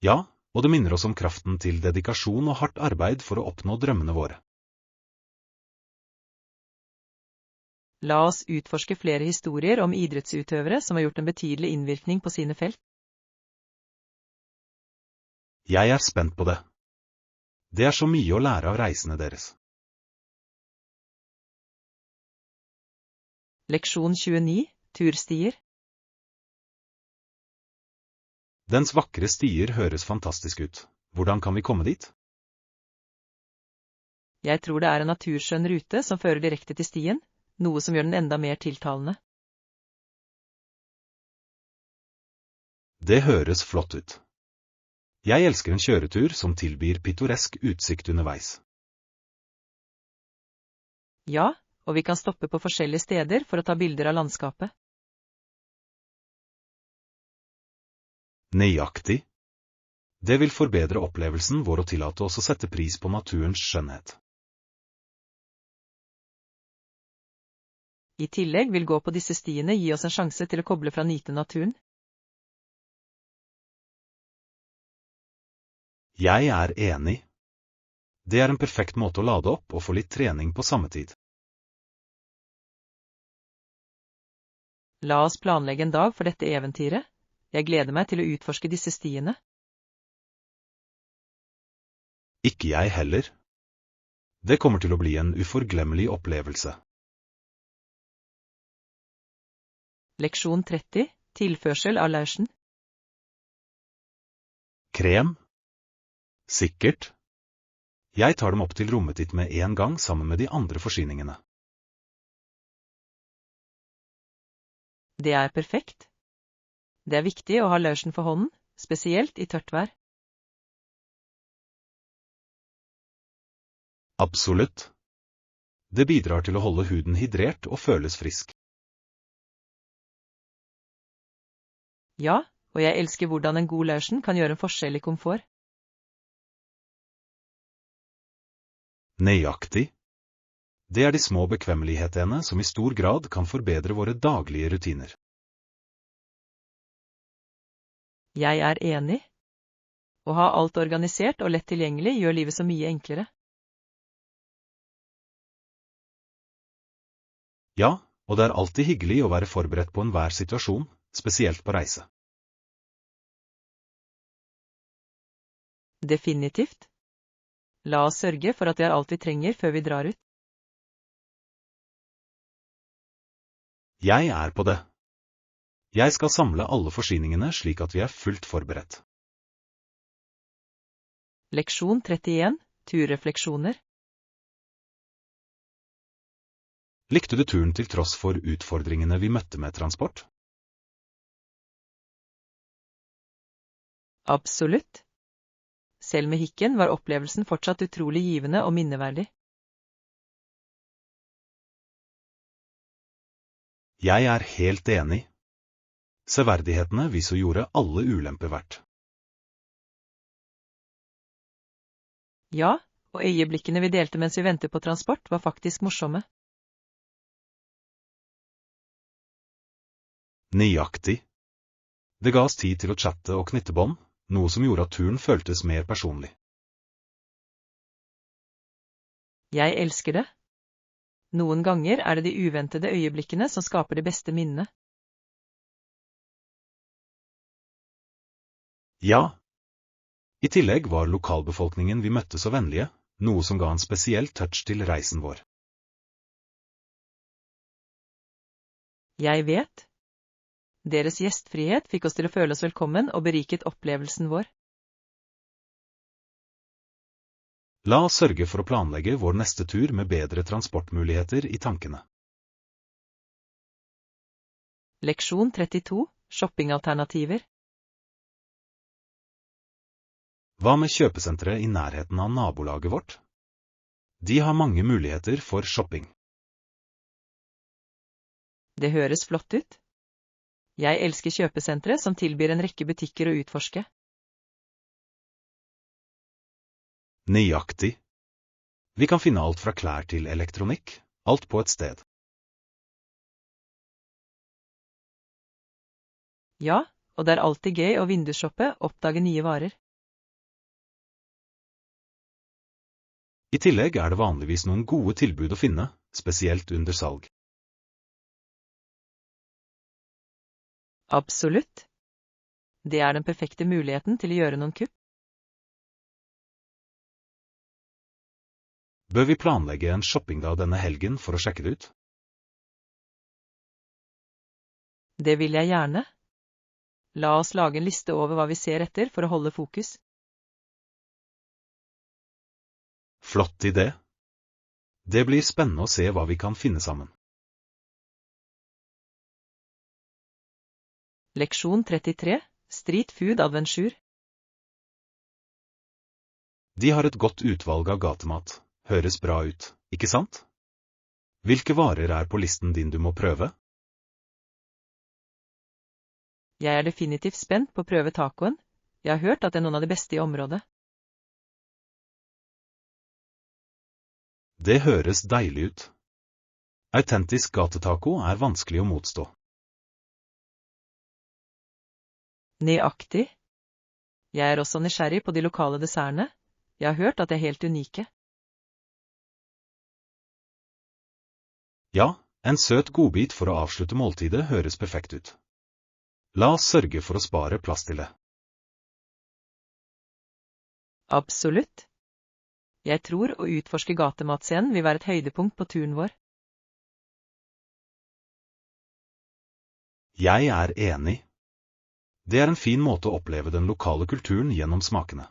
Ja, og det minner oss om kraften til dedikasjon og hardt arbeid for å oppnå drømmene våre. La oss utforske flere historier om idrettsutøvere som har gjort en betydelig innvirkning på sine felt. Jeg er spent på det. Det er så mye å lære av reisene deres. Leksjon 29, turstier. Dens vakre stier høres fantastisk ut. Hvordan kan vi komme dit? Jeg tror det er en naturskjønn rute som fører direkte til stien, noe som gjør den enda mer tiltalende. Det høres flott ut. Jeg elsker en kjøretur som tilbyr pittoresk utsikt underveis. Ja, og vi kan stoppe på forskjellige steder for å ta bilder av landskapet. Nøyaktig. Det vil forbedre opplevelsen vår og tillate oss å sette pris på naturens skjønnhet. I tillegg vil gå på disse stiene gi oss en sjanse til å koble fra nyte naturen. Jeg er enig. Det er en perfekt måte å lade opp og få litt trening på samme tid. La oss planlegge en dag for dette eventyret. Jeg gleder meg til å utforske disse stiene. Ikke jeg heller. Det kommer til å bli en uforglemmelig opplevelse. Leksjon 30, tilførsel av lausen. Krem? Sikkert. Jeg tar dem opp til rommet ditt med en gang sammen med de andre forsyningene. Det er perfekt. Det er viktig å ha lausen for hånden, spesielt i tørt vær. Absolutt. Det bidrar til å holde huden hydrert og føles frisk. Ja, og jeg elsker hvordan en god lotion kan gjøre en forskjell i komfort. Nøyaktig. Det er de små bekvemmelighetene som i stor grad kan forbedre våre daglige rutiner. Jeg er enig. Å ha alt organisert og lett tilgjengelig gjør livet så mye enklere. Ja, og det er alltid hyggelig å være forberedt på enhver situasjon, spesielt på reise. Definitivt. La oss sørge for at vi har alt vi trenger før vi drar ut. Jeg er på det. Jeg skal samle alle forsyningene slik at vi er fullt forberedt. Leksjon 31, turrefleksjoner. Likte du turen til tross for utfordringene vi møtte med transport? Absolutt. Selv med hikken var opplevelsen fortsatt utrolig givende og minneverdig. Jeg er helt enig. Severdighetene vi så gjorde alle ulemper verdt. Ja, og øyeblikkene vi delte mens vi ventet på transport var faktisk morsomme. Nøyaktig. Det ga oss tid til å chatte og knytte bånd, noe som gjorde at turen føltes mer personlig. Jeg elsker det. Noen ganger er det de uventede øyeblikkene som skaper de beste minnene. Ja. I tillegg var lokalbefolkningen vi møtte så vennlige, noe som ga en spesiell touch til reisen vår. Jeg vet. Deres gjestfrihet fikk oss til å føle oss velkommen og beriket opplevelsen vår. La oss sørge for å planlegge vår neste tur med bedre transportmuligheter i tankene. Leksjon 32, shoppingalternativer. Hva med kjøpesentre i nærheten av nabolaget vårt? De har mange muligheter for shopping. Det høres flott ut. Jeg elsker kjøpesentre som tilbyr en rekke butikker å utforske. Nøyaktig. Vi kan finne alt fra klær til elektronikk, alt på et sted. Ja, og det er alltid gøy å vindusshoppe, oppdage nye varer. I tillegg er det vanligvis noen gode tilbud å finne, spesielt under salg. Absolutt. Det er den perfekte muligheten til å gjøre noen kupp. Bør vi planlegge en shoppingdag denne helgen for å sjekke det ut? Det vil jeg gjerne. La oss lage en liste over hva vi ser etter for å holde fokus. Flott idé. Det blir spennende å se hva vi kan finne sammen. Leksjon 33, Street Food Adventure. De har et godt utvalg av gatemat. Høres bra ut, ikke sant? Hvilke varer er på listen din du må prøve? Jeg er definitivt spent på å prøve tacoen. Jeg har hørt at det er noen av de beste i området. Det høres deilig ut. Autentisk gatetaco er vanskelig å motstå. Nøyaktig. Jeg er også nysgjerrig på de lokale dessertene. Jeg har hørt at de er helt unike. Ja, en søt godbit for å avslutte måltidet høres perfekt ut. La oss sørge for å spare plass til det. Absolutt. Jeg tror å utforske gatematscenen vil være et høydepunkt på turen vår. Jeg er enig. Det er en fin måte å oppleve den lokale kulturen gjennom smakene.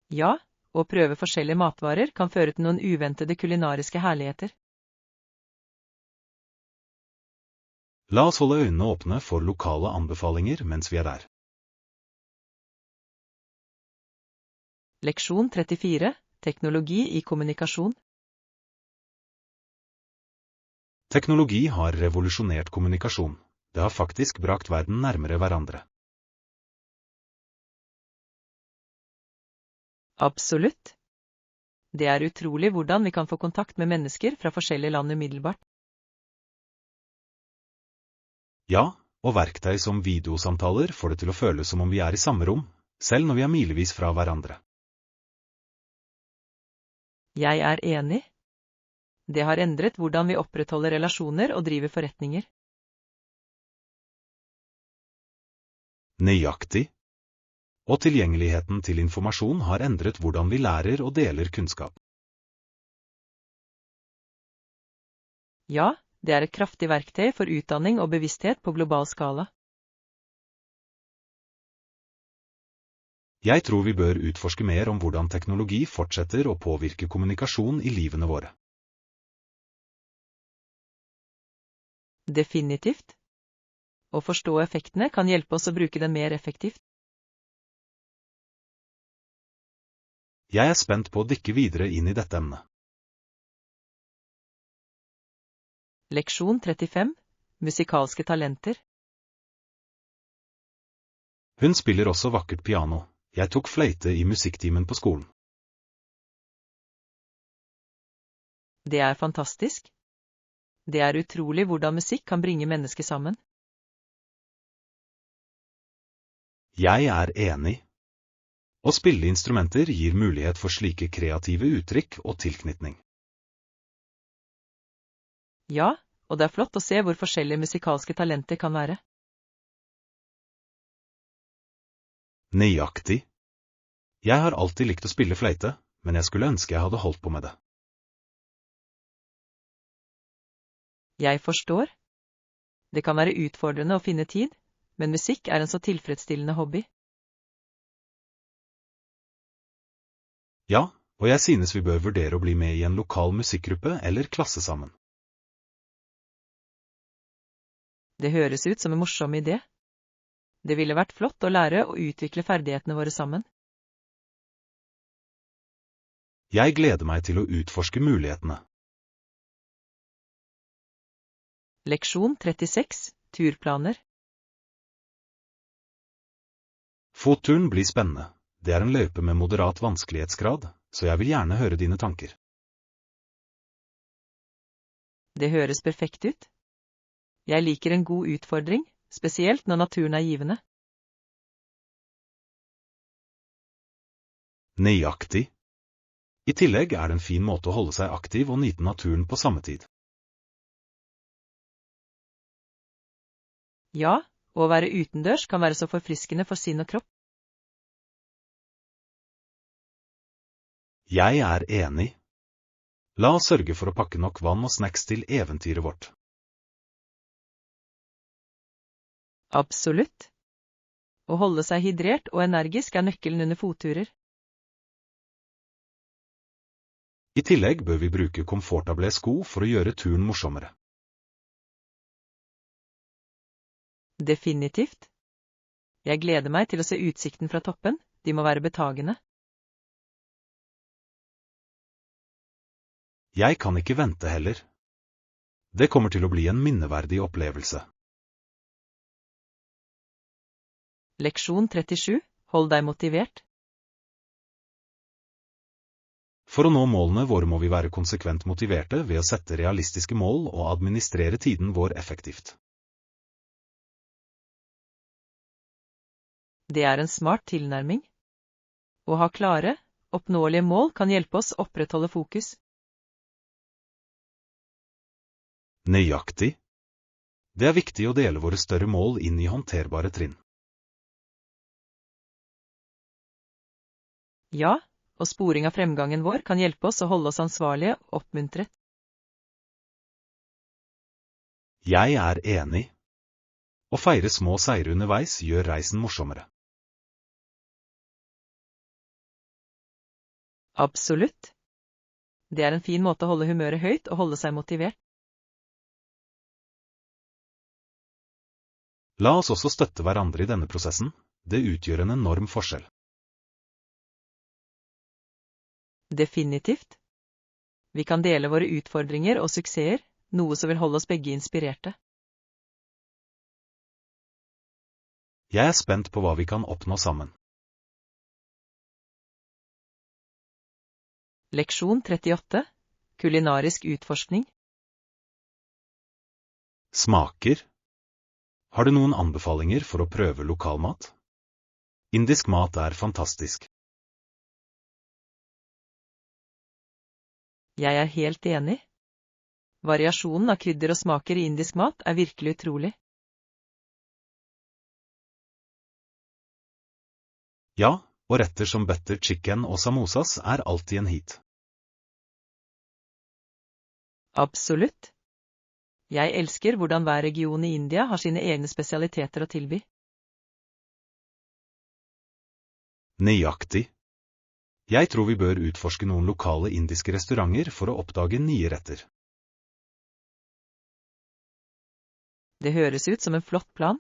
Ja, å prøve forskjellige matvarer kan føre til noen uventede kulinariske herligheter. La oss holde øynene åpne for lokale anbefalinger mens vi er der. Leksjon 34, teknologi i kommunikasjon. Teknologi har revolusjonert kommunikasjon. Det har faktisk brakt verden nærmere hverandre. Absolutt. Det er utrolig hvordan vi kan få kontakt med mennesker fra forskjellige land umiddelbart. Ja, og verktøy som videosamtaler får det til å føles som om vi er i samme rom, selv når vi er milevis fra hverandre. Jeg er enig. Det har endret hvordan vi opprettholder relasjoner og driver forretninger. Nøyaktig. Og tilgjengeligheten til informasjon har endret hvordan vi lærer og deler kunnskap. Ja, det er et kraftig verktøy for utdanning og bevissthet på global skala. Jeg tror vi bør utforske mer om hvordan teknologi fortsetter å påvirke kommunikasjon i livene våre. Definitivt. Å forstå effektene kan hjelpe oss å bruke den mer effektivt. Jeg er spent på å dykke videre inn i dette emnet. Leksjon 35, musikalske talenter. Hun spiller også vakkert piano. Jeg tok fløyte i musikktimen på skolen. Det er fantastisk. Det er utrolig hvordan musikk kan bringe mennesker sammen. Jeg er enig. Å spille instrumenter gir mulighet for slike kreative uttrykk og tilknytning. Ja, og det er flott å se hvor forskjellige musikalske talenter kan være. Nøyaktig. Jeg har alltid likt å spille fløyte, men jeg skulle ønske jeg hadde holdt på med det. Jeg forstår. Det kan være utfordrende å finne tid, men musikk er en så tilfredsstillende hobby. Ja, og jeg synes vi bør vurdere å bli med i en lokal musikkgruppe eller klasse sammen. Det høres ut som en morsom idé. Det ville vært flott å lære å utvikle ferdighetene våre sammen. Jeg gleder meg til å utforske mulighetene. Leksjon 36, turplaner. Fotturen blir spennende. Det er en løype med moderat vanskelighetsgrad, så jeg vil gjerne høre dine tanker. Det høres perfekt ut. Jeg liker en god utfordring, spesielt når naturen er givende. Nøyaktig. I tillegg er det en fin måte å holde seg aktiv og nyte naturen på samme tid. Ja, å være utendørs kan være så forfriskende for sinn og kropp. Jeg er enig. La oss sørge for å pakke nok vann og snacks til eventyret vårt. Absolutt. Å holde seg hydrert og energisk er nøkkelen under fotturer. I tillegg bør vi bruke komfortable sko for å gjøre turen morsommere. Definitivt. Jeg gleder meg til å se utsikten fra toppen, de må være betagende. Jeg kan ikke vente heller. Det kommer til å bli en minneverdig opplevelse. Leksjon 37, hold deg motivert. For å nå målene våre må vi være konsekvent motiverte ved å sette realistiske mål og administrere tiden vår effektivt. Det er en smart tilnærming. Å ha klare, oppnåelige mål kan hjelpe oss å opprettholde fokus. Nøyaktig. Det er viktig å dele våre større mål inn i håndterbare trinn. Ja, og sporing av fremgangen vår kan hjelpe oss å holde oss ansvarlige og oppmuntret. Jeg er enig. Å feire små seire underveis gjør reisen morsommere. Absolutt. Det er en fin måte å holde humøret høyt og holde seg motivert. La oss også støtte hverandre i denne prosessen. Det utgjør en enorm forskjell. Definitivt. Vi kan dele våre utfordringer og suksesser, noe som vil holde oss begge inspirerte. Jeg er spent på hva vi kan oppnå sammen. Leksjon 38. Kulinarisk utforskning. Smaker. Har du noen anbefalinger for å prøve lokalmat? Indisk mat er fantastisk. Jeg er helt enig. Variasjonen av krydder og smaker i indisk mat er virkelig utrolig. Ja, og retter som butter chicken og samosas er alltid en hit. Absolutt. Jeg elsker hvordan hver region i India har sine egne spesialiteter å tilby. Nøyaktig. Jeg tror vi bør utforske noen lokale indiske restauranter for å oppdage nye retter. Det høres ut som en flott plan.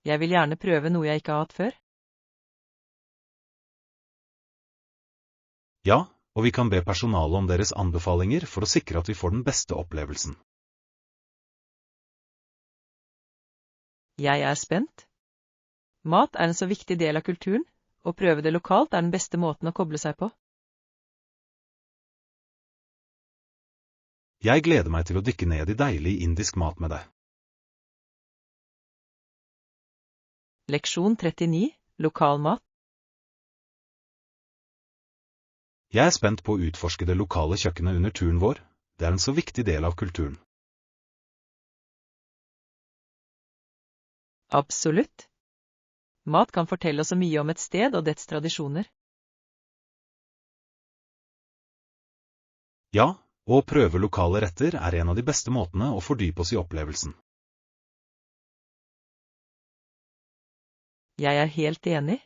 Jeg vil gjerne prøve noe jeg ikke har hatt før. Ja, og vi kan be personalet om deres anbefalinger for å sikre at vi får den beste opplevelsen. Jeg er spent. Mat er en så viktig del av kulturen, og prøve det lokalt er den beste måten å koble seg på. Jeg gleder meg til å dykke ned i deilig indisk mat med deg. Leksjon 39. Lokalmat. Jeg er spent på å utforske det lokale kjøkkenet under turen vår. Det er en så viktig del av kulturen. Absolutt. Mat kan fortelle oss så mye om et sted og dets tradisjoner. Ja, og å prøve lokale retter er en av de beste måtene å fordype oss i opplevelsen. Jeg er helt enig.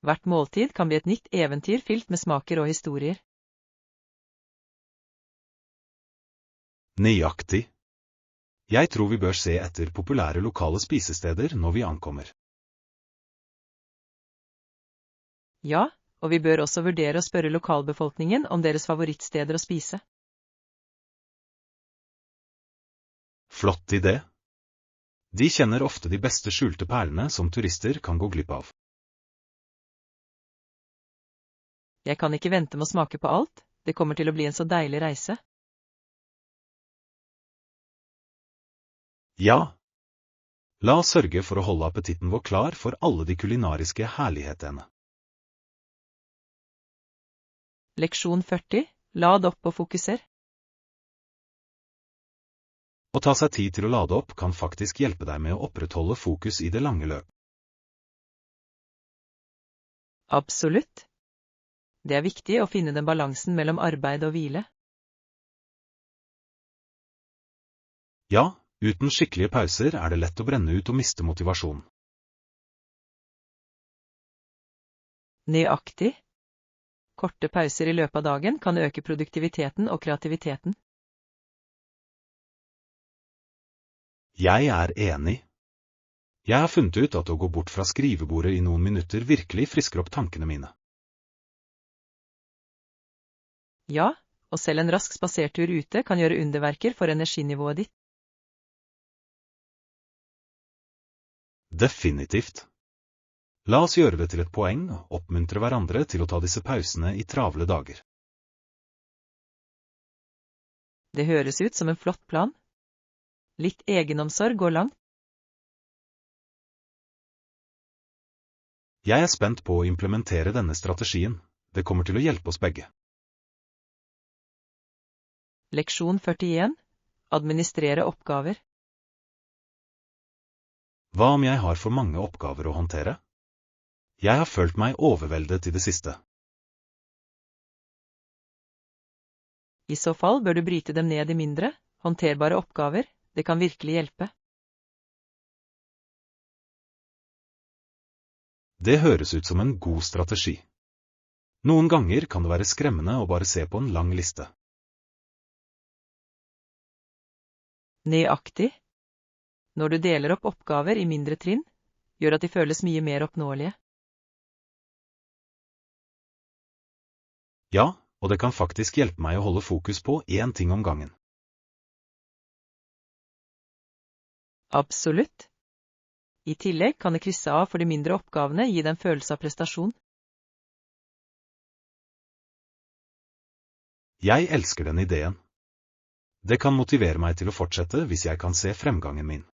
Hvert måltid kan bli et nytt eventyr fylt med smaker og historier. Nøyaktig. Jeg tror vi bør se etter populære lokale spisesteder når vi ankommer. Ja, og vi bør også vurdere å spørre lokalbefolkningen om deres favorittsteder å spise. Flott idé. De kjenner ofte de beste skjulte perlene som turister kan gå glipp av. Jeg kan ikke vente med å smake på alt, det kommer til å bli en så deilig reise. Ja. La oss sørge for å holde appetitten vår klar for alle de kulinariske herlighetene. Leksjon 40. Lad opp og fokuser. Å ta seg tid til å lade opp kan faktisk hjelpe deg med å opprettholde fokus i det lange løp. Absolutt. Det er viktig å finne den balansen mellom arbeid og hvile. Ja, uten skikkelige pauser er det lett å brenne ut og miste motivasjon. Nøyaktig. Korte pauser i løpet av dagen kan øke produktiviteten og kreativiteten. Jeg er enig. Jeg har funnet ut at å gå bort fra skrivebordet i noen minutter virkelig frisker opp tankene mine. Ja, og selv en rask spasertur ute kan gjøre underverker for energinivået ditt. Definitivt. La oss gjøre det til et poeng og oppmuntre hverandre til å ta disse pausene i travle dager. Det høres ut som en flott plan. Litt egenomsorg går langt. Jeg er spent på å implementere denne strategien. Det kommer til å hjelpe oss begge. Leksjon 41. Administrere oppgaver. Hva om jeg har for mange oppgaver å håndtere? Jeg har følt meg overveldet i det siste. I så fall bør du bryte dem ned i mindre, håndterbare oppgaver. Det kan virkelig hjelpe. Det høres ut som en god strategi. Noen ganger kan det være skremmende å bare se på en lang liste. Nøyaktig. Når du deler opp oppgaver i mindre trinn, gjør at de føles mye mer oppnåelige. Ja, og det kan faktisk hjelpe meg å holde fokus på én ting om gangen. Absolutt. I tillegg kan det krysse av for de mindre oppgavene gi deg en følelse av prestasjon. Jeg elsker den ideen. Det kan motivere meg til å fortsette hvis jeg kan se fremgangen min.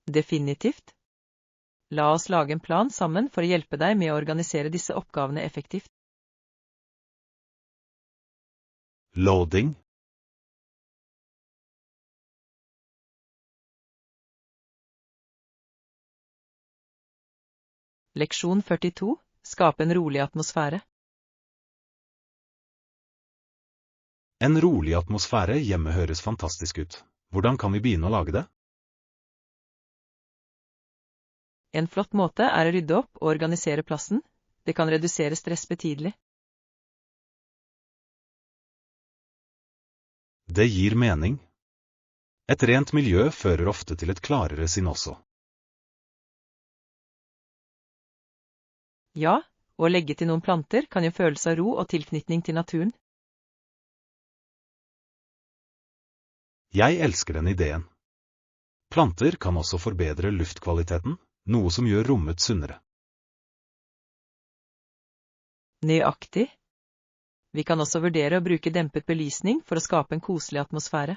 Definitivt. La oss lage en plan sammen for å hjelpe deg med å organisere disse oppgavene effektivt. Loading. Leksjon 42. Skape en rolig atmosfære. En rolig atmosfære hjemme høres fantastisk ut. Hvordan kan vi begynne å lage det? En flott måte er å rydde opp og organisere plassen. Det kan redusere stress betydelig. Det gir mening. Et rent miljø fører ofte til et klarere sinn også. Ja, og å legge til noen planter kan gi en følelse av ro og tilknytning til naturen. Jeg elsker den ideen. Planter kan også forbedre luftkvaliteten, noe som gjør rommet sunnere. Nøyaktig. Vi kan også vurdere å bruke dempet belysning for å skape en koselig atmosfære.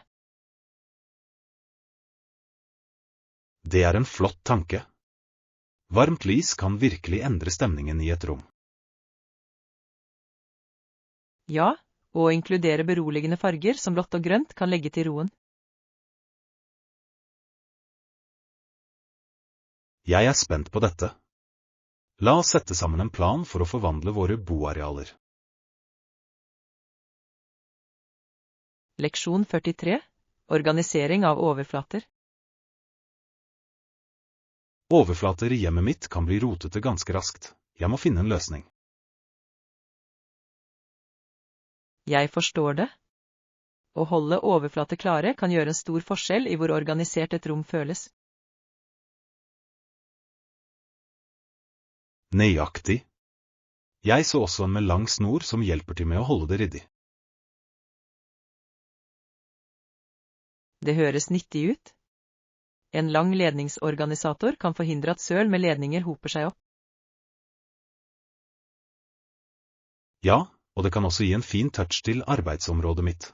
Det er en flott tanke. Varmt lys kan virkelig endre stemningen i et rom. Ja, og å inkludere beroligende farger som blått og grønt kan legge til roen. Jeg er spent på dette. La oss sette sammen en plan for å forvandle våre boarealer. Leksjon 43. Organisering av overflater. Overflater i hjemmet mitt kan bli rotete ganske raskt. Jeg må finne en løsning. Jeg forstår det. Å holde overflater klare kan gjøre en stor forskjell i hvor organisert et rom føles. Nøyaktig. Jeg så også en med lang snor som hjelper til med å holde det ryddig. Det høres nyttig ut. En lang ledningsorganisator kan forhindre at søl med ledninger hoper seg opp. Ja, og det kan også gi en fin touch til arbeidsområdet mitt.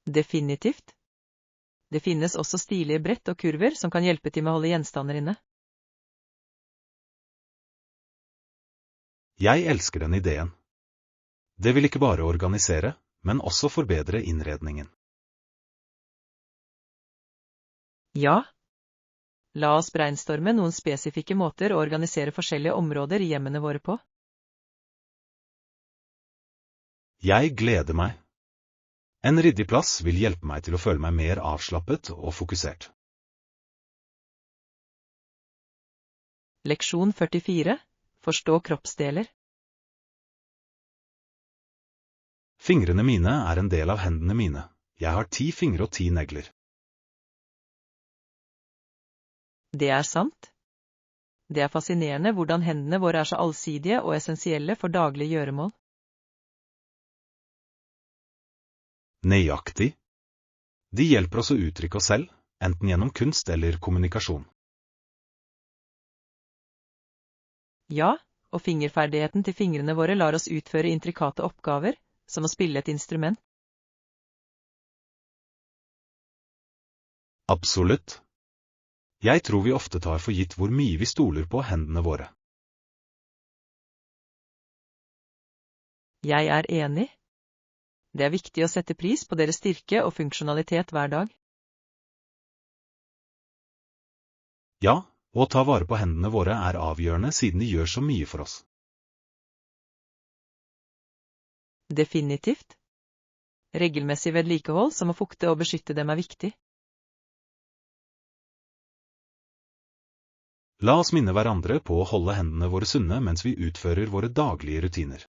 Definitivt. Det finnes også stilige brett og kurver som kan hjelpe til med å holde gjenstander inne. Jeg elsker den ideen. Det vil ikke bare organisere, men også forbedre innredningen. Ja. La oss brainstorme noen spesifikke måter å organisere forskjellige områder i hjemmene våre på. Jeg gleder meg. En ryddig plass vil hjelpe meg til å føle meg mer avslappet og fokusert. Leksjon 44. Forstå kroppsdeler. Fingrene mine er en del av hendene mine. Jeg har 10 fingre og 10 negler. Det er sant. Det er fascinerende hvordan hendene våre er så allsidige og essensielle for daglige gjøremål. Nøyaktig. De hjelper oss å uttrykke oss selv, enten gjennom kunst eller kommunikasjon. Ja, og fingerferdigheten til fingrene våre lar oss utføre intrikate oppgaver, som å spille et instrument. Absolutt. Jeg tror vi ofte tar for gitt hvor mye vi stoler på hendene våre. Jeg er enig. Det er viktig å sette pris på deres styrke og funksjonalitet hver dag. Ja, og å ta vare på hendene våre er avgjørende siden de gjør så mye for oss. Definitivt. Regelmessig vedlikehold som å fukte og beskytte dem er viktig. La oss minne hverandre på å holde hendene våre sunne mens vi utfører våre daglige rutiner.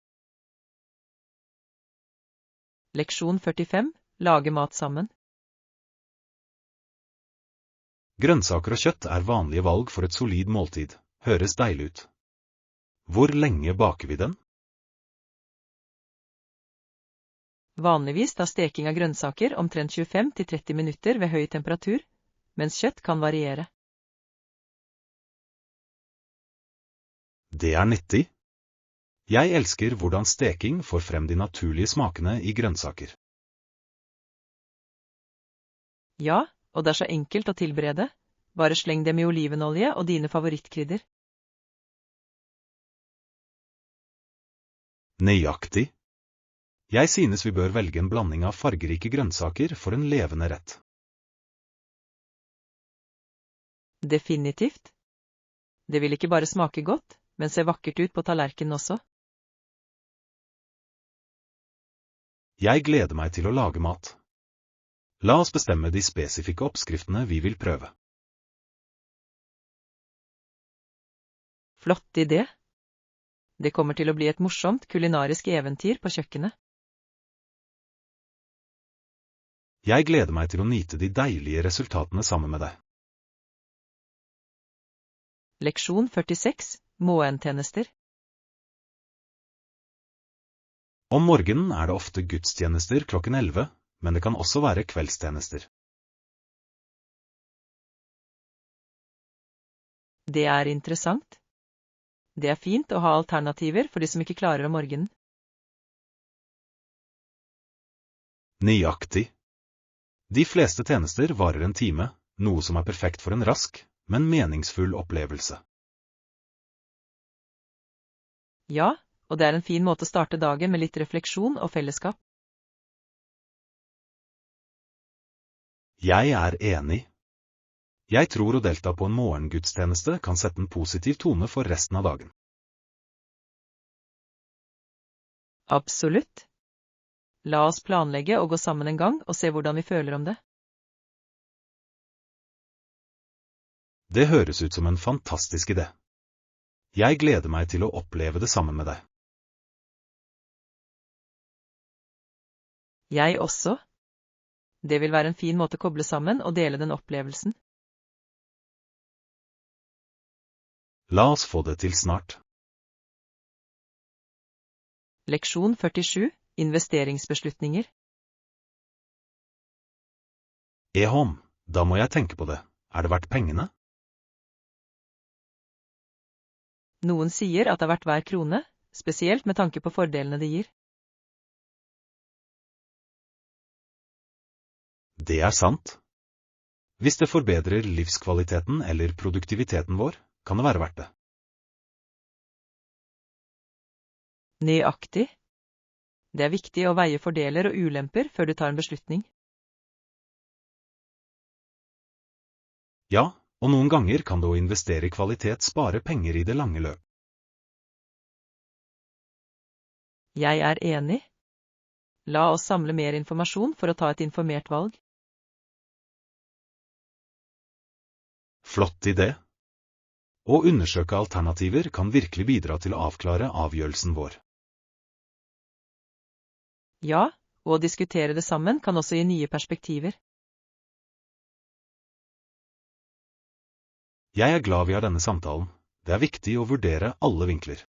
Leksjon 45. Lage mat sammen. Grønnsaker og kjøtt er vanlige valg for et solid måltid, Høres deilig ut. Hvor lenge baker vi den? Vanligvis tar steking av grønnsaker omtrent 25–30 minutter ved høy temperatur, mens kjøtt kan variere. Det er nyttig. Jeg elsker hvordan steking får frem de naturlige smakene i grønnsaker. Ja, og det er så enkelt å tilberede. Bare sleng dem i olivenolje og dine favorittkrydder. Nøyaktig. Jeg synes vi bør velge en blanding av fargerike grønnsaker for en levende rett. Definitivt. Det vil ikke bare smake godt, men se vakkert ut på tallerkenen også. Jeg gleder meg til å lage mat. La oss bestemme de spesifikke oppskriftene vi vil prøve. Flott idé. Det kommer til å bli et morsomt kulinarisk eventyr på kjøkkenet. Jeg gleder meg til å nyte de deilige resultatene sammen med deg. Leksjon 46. Morgentjenester. Om morgenen er det ofte gudstjenester klokken 11, men det kan også være kveldstjenester. Det er interessant. Det er fint å ha alternativer for de som ikke klarer om morgenen. Nøyaktig. De fleste tjenester varer en time, noe som er perfekt for en rask, men meningsfull opplevelse. Ja, og det er en fin måte å starte dagen med litt refleksjon og fellesskap. Jeg er enig. Jeg tror å delta på en morgengudstjeneste kan sette en positiv tone for resten av dagen. Absolutt. La oss planlegge og gå sammen en gang og se hvordan vi føler om det. Det høres ut som en fantastisk idé. Jeg gleder meg til å oppleve det sammen med deg. Jeg også. Det vil være en fin måte å koble sammen og dele den opplevelsen. La oss få det til snart. Leksjon 47. Investeringsbeslutninger. Da må jeg tenke på det. Er det verdt pengene? Noen sier at det er verdt hver krone, spesielt med tanke på fordelene det gir. Det er sant. Hvis det forbedrer livskvaliteten eller produktiviteten vår, kan det være verdt det. Nøyaktig. Det er viktig å veie fordeler og ulemper før du tar en beslutning. Ja, og noen ganger kan det å investere i kvalitet spare penger i det lange løp. Jeg er enig. La oss samle mer informasjon for å ta et informert valg. Flott idé. Å undersøke alternativer kan virkelig bidra til å avklare avgjørelsen vår. Ja, og å diskutere det sammen kan også gi nye perspektiver. Jeg er glad vi har denne samtalen. Det er viktig å vurdere alle vinkler.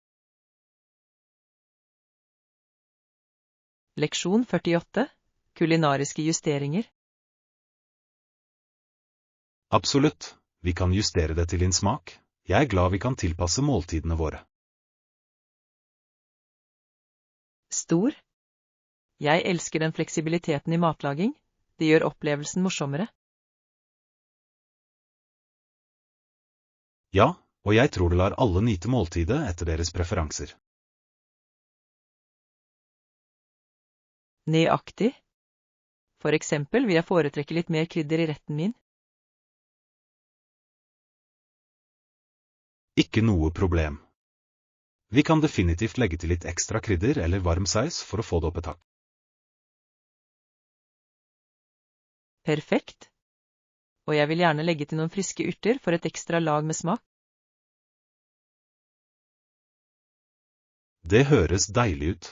Leksjon 48. Kulinariske justeringer. Absolutt, vi kan justere det til din smak. Jeg er glad vi kan tilpasse måltidene våre. Stor. Jeg elsker den fleksibiliteten i matlaging. Det gjør opplevelsen morsommere. Ja, og jeg tror det lar alle nyte måltidet etter deres preferanser. Nøyaktig. For eksempel vil jeg foretrekke litt mer krydder i retten min. Ikke noe problem. Vi kan definitivt legge til litt ekstra krydder eller varm saus for å få det opp et hakk. Perfekt. Og jeg vil gjerne legge til noen friske urter for et ekstra lag med smak. Det høres deilig ut.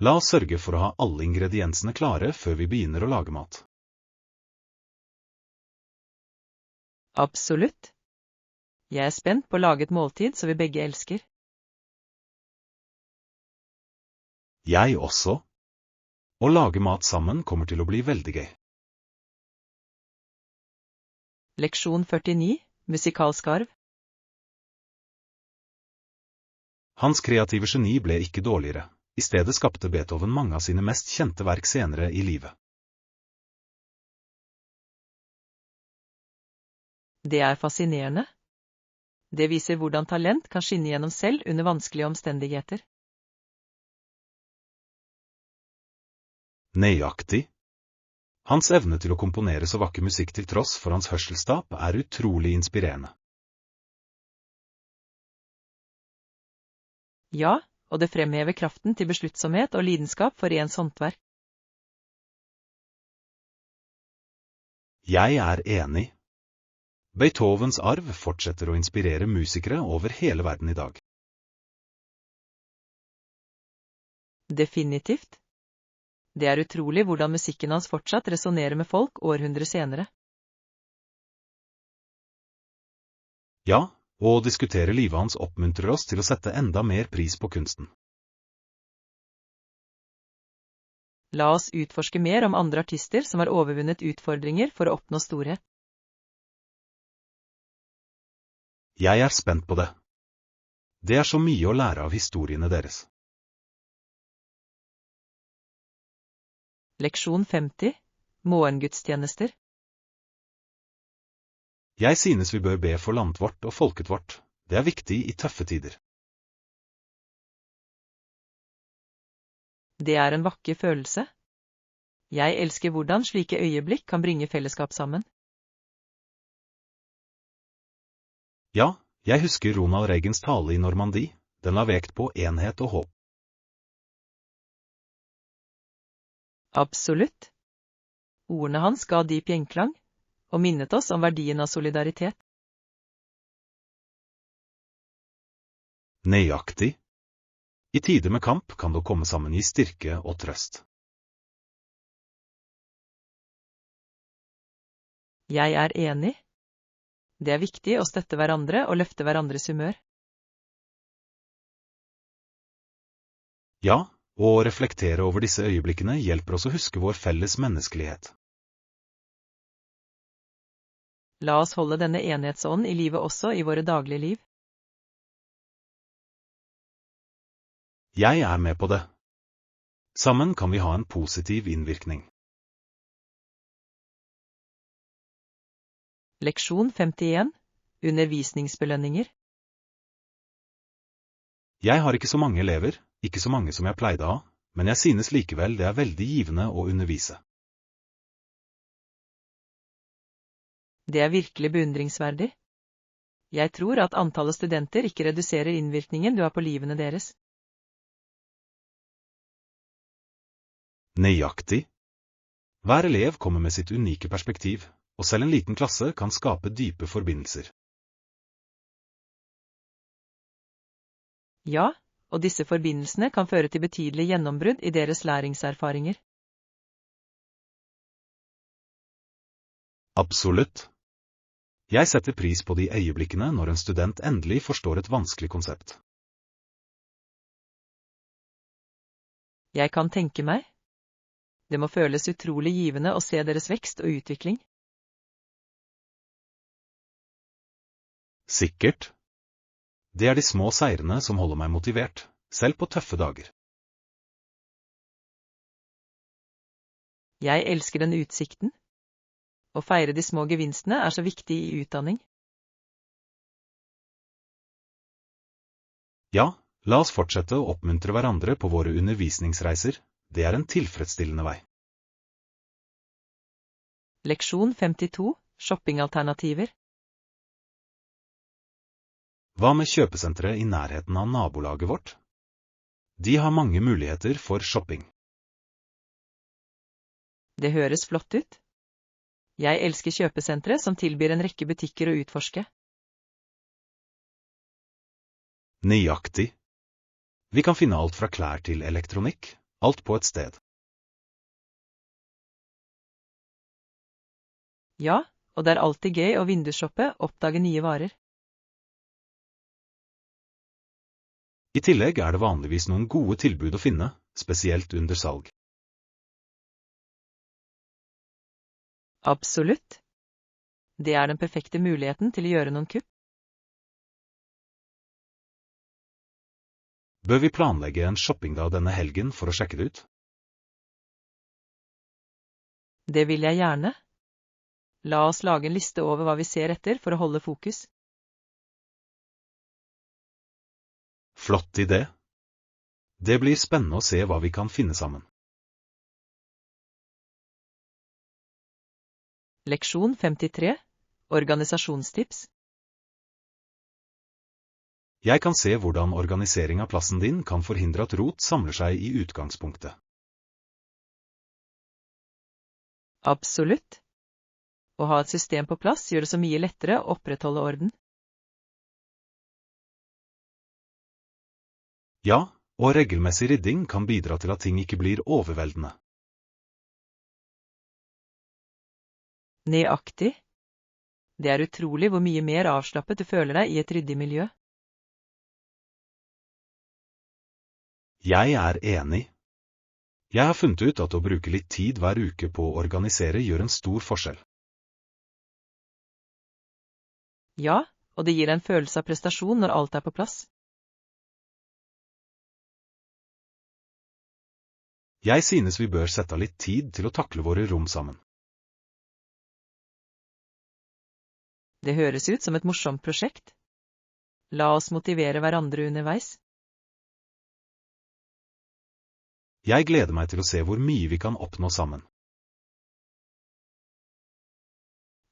La oss sørge for å ha alle ingrediensene klare før vi begynner å lage mat. Absolutt. Jeg er spent på å lage et måltid så vi begge elsker. Jeg også. Å lage mat sammen kommer til å bli veldig gøy. Leksjon 49, musikalsk arv. Hans kreative geni ble ikke dårligere. I stedet skapte Beethoven mange av sine mest kjente verk senere i livet. Det er fascinerende. Det viser hvordan talent kan skinne gjennom selv under vanskelige omstendigheter. Nøyaktig. Hans evne til å komponere så vakker musikk til tross for hans hørselstap er utrolig inspirerende. Ja, og det fremhever kraften til besluttsomhet og lidenskap for ens håndverk. Jeg er enig. Beethovens arv fortsetter å inspirere musikere over hele verden i dag. Definitivt. Det er utrolig hvordan musikken hans fortsatt resonerer med folk århundrer senere. Ja, og å diskutere livet hans oppmuntrer oss til å sette enda mer pris på kunsten. La oss utforske mer om andre artister som har overvunnet utfordringer for å oppnå storhet. Jeg er spent på det. Det er så mye å lære av historiene deres. Leksjon 50, morgengudstjenester. Jeg synes vi bør be for landet vårt og folket vårt. Det er viktig i tøffe tider. Det er en vakker følelse. Jeg elsker hvordan slike øyeblikk kan bringe fellesskap sammen. Ja, jeg husker Ronald Reagans tale i Normandie. Den la vekt på enhet og håp. Absolutt. Ordene hans ga dyp gjenklang, og minnet oss om verdien av solidaritet. Nøyaktig. I tider med kamp kan det å komme sammen gi styrke og trøst. Jeg er enig. Det er viktig å støtte hverandre og løfte hverandres humør. Ja, og å reflektere over disse øyeblikkene hjelper oss å huske vår felles menneskelighet. La oss holde denne enhetsånd i livet også i våre daglige liv. Jeg er med på det. Sammen kan vi ha en positiv innvirkning. Leksjon 51, undervisningsbelønninger. Jeg har ikke så mange elever, ikke så mange som jeg pleide å ha, men jeg synes likevel det er veldig givende å undervise. Det er virkelig beundringsverdig. Jeg tror at antallet studenter ikke reduserer innvirkningen du har på livene deres. Nøyaktig. Hver elev kommer med sitt unike perspektiv, og selv en liten klasse kan skape dype forbindelser. Ja, og disse forbindelsene kan føre til betydelig gjennombrudd i deres læringserfaringer. Absolutt. Jeg setter pris på de øyeblikkene når en student endelig forstår et vanskelig konsept. Jeg kan tenke meg. Det må føles utrolig givende å se deres vekst og utvikling. Sikkert. Det er de små seirene som holder meg motivert, selv på tøffe dager. Jeg elsker den utsikten. Å feire de små gevinstene er så viktig i utdanning. Ja, la oss fortsette å oppmuntre hverandre på våre undervisningsreiser. Det er en tilfredsstillende vei. Leksjon 52, shoppingalternativer. Hva med kjøpesentre i nærheten av nabolaget vårt? De har mange muligheter for shopping. Det høres flott ut. Jeg elsker kjøpesentre som tilbyr en rekke butikker å utforske. Nøyaktig. Vi kan finne alt fra klær til elektronikk, alt på et sted. Ja, og det er alltid gøy å vindusshoppe, oppdage nye varer. I tillegg er det vanligvis noen gode tilbud å finne, spesielt under salg. Absolutt. Det er den perfekte muligheten til å gjøre noen kupp. Bør vi planlegge en shoppingdag denne helgen for å sjekke det ut? Det vil jeg gjerne. La oss lage en liste over hva vi ser etter for å holde fokus. Flott idé. Det blir spennende å se hva vi kan finne sammen. Leksjon 53. Organisasjonstips. Jeg kan se hvordan organisering av plassen din kan forhindre at rot samler seg i utgangspunktet. Absolutt. Å ha et system på plass gjør det så mye lettere å opprettholde orden. Ja, og regelmessig rydding kan bidra til at ting ikke blir overveldende. Nøyaktig. Det er utrolig hvor mye mer avslappet du føler deg i et ryddig miljø. Jeg er enig. Jeg har funnet ut at å bruke litt tid hver uke på å organisere gjør en stor forskjell. Ja, og det gir en følelse av prestasjon når alt er på plass. Jeg synes vi bør sette av litt tid til å takle våre rom sammen. Det høres ut som et morsomt prosjekt. La oss motivere hverandre underveis. Jeg gleder meg til å se hvor mye vi kan oppnå sammen.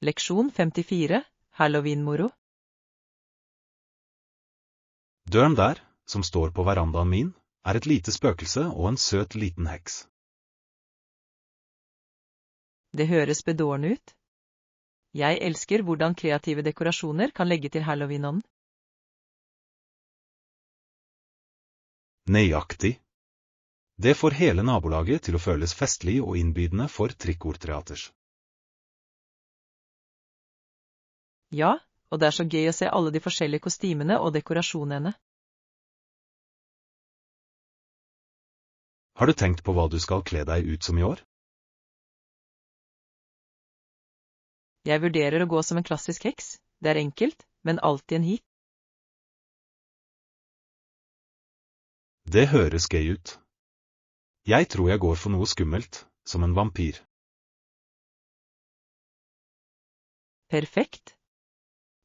Leksjon 54. Halloween-moro. Døren der, som står på verandaen min, er et lite spøkelse og en søt liten heks. Det høres bedårende ut. Jeg elsker hvordan kreative dekorasjoner kan legge til Halloween-ånden. Nøyaktig. Det får hele nabolaget til å føles festlig og innbydende for trikkordteaters. Ja, og det er så gøy å se alle de forskjellige kostymene og dekorasjonene. Har du tenkt på hva du skal kle deg ut som i år? Jeg vurderer å gå som en klassisk heks. Det er enkelt, men alltid en hit. Det høres gøy ut. Jeg tror jeg går for noe skummelt, som en vampyr. Perfekt.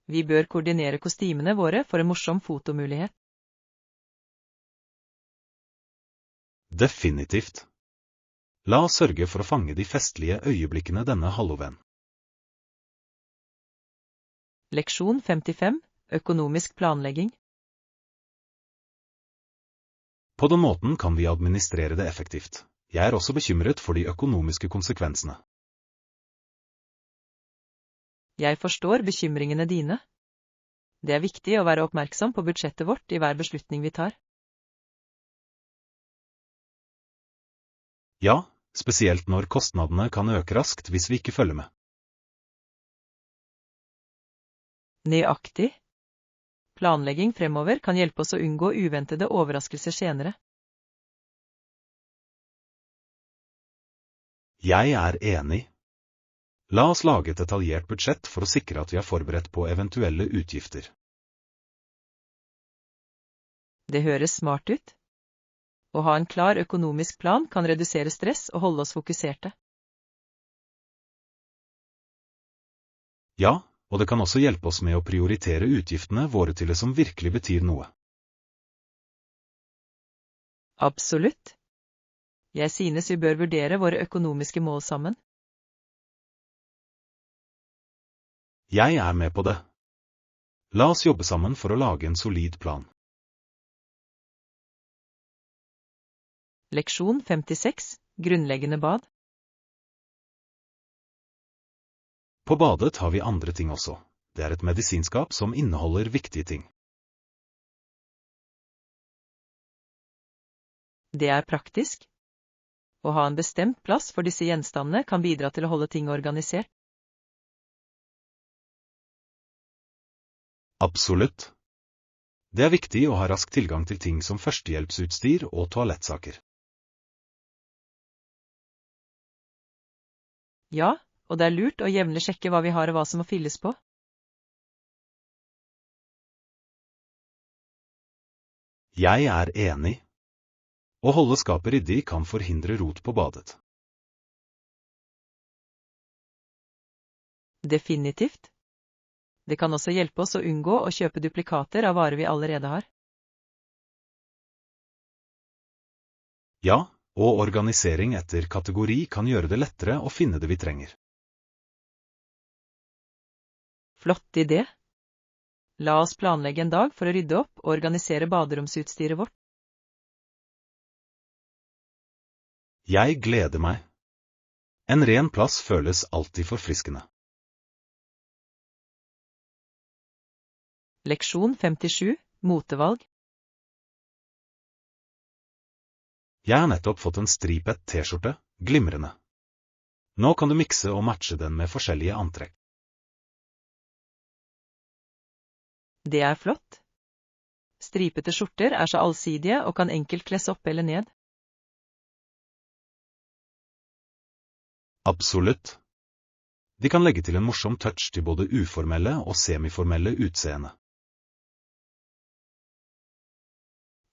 Vi bør koordinere kostymene våre for en morsom fotomulighet. Definitivt. La oss sørge for å fange de festlige øyeblikkene denne Halloween. Leksjon 55. Økonomisk planlegging. På den måten kan vi administrere det effektivt. Jeg er også bekymret for de økonomiske konsekvensene. Jeg forstår bekymringene dine. Det er viktig å være oppmerksom på budsjettet vårt i hver beslutning vi tar. Ja, spesielt når kostnadene kan øke raskt hvis vi ikke følger med. Nøyaktig. Planlegging fremover kan hjelpe oss å unngå uventede overraskelser senere. Jeg er enig. La oss lage et detaljert budsjett for å sikre at vi er forberedt på eventuelle utgifter. Det høres smart ut. Å ha en klar økonomisk plan kan redusere stress og holde oss fokuserte. Ja, og det kan også hjelpe oss med å prioritere utgiftene våre til det som virkelig betyr noe. Absolutt. Jeg synes vi bør vurdere våre økonomiske mål sammen. Jeg er med på det. La oss jobbe sammen for å lage en solid plan. Leksjon 56. Grunnleggende bad. På badet har vi andre ting også. Det er et medisinskap som inneholder viktige ting. Det er praktisk. Å ha en bestemt plass for disse gjenstandene kan bidra til å holde ting organisert. Absolutt. Det er viktig å ha rask tilgang til ting som førstehjelpsutstyr og toalettsaker. Ja, og det er lurt å jevnlig sjekke hva vi har og hva som må fylles på. Jeg er enig. Å holde skapet ryddig kan forhindre rot på badet. Definitivt. Det kan også hjelpe oss å unngå å kjøpe duplikater av varer vi allerede har. Ja, og organisering etter kategori kan gjøre det lettere å finne det vi trenger. Flott idé. La oss planlegge en dag for å rydde opp og organisere baderomsutstyret vårt. Jeg gleder meg. En ren plass føles alltid forfriskende. Leksjon 57, motevalg. Jeg har nettopp fått en stripet T-skjorte, glimrende. Nå kan du mikse og matche den med forskjellige antrekk. Det er flott. Stripete skjorter er så allsidige og kan enkelt kles opp eller ned. Absolutt. De kan legge til en morsom touch til både uformelle og semiformelle utseende.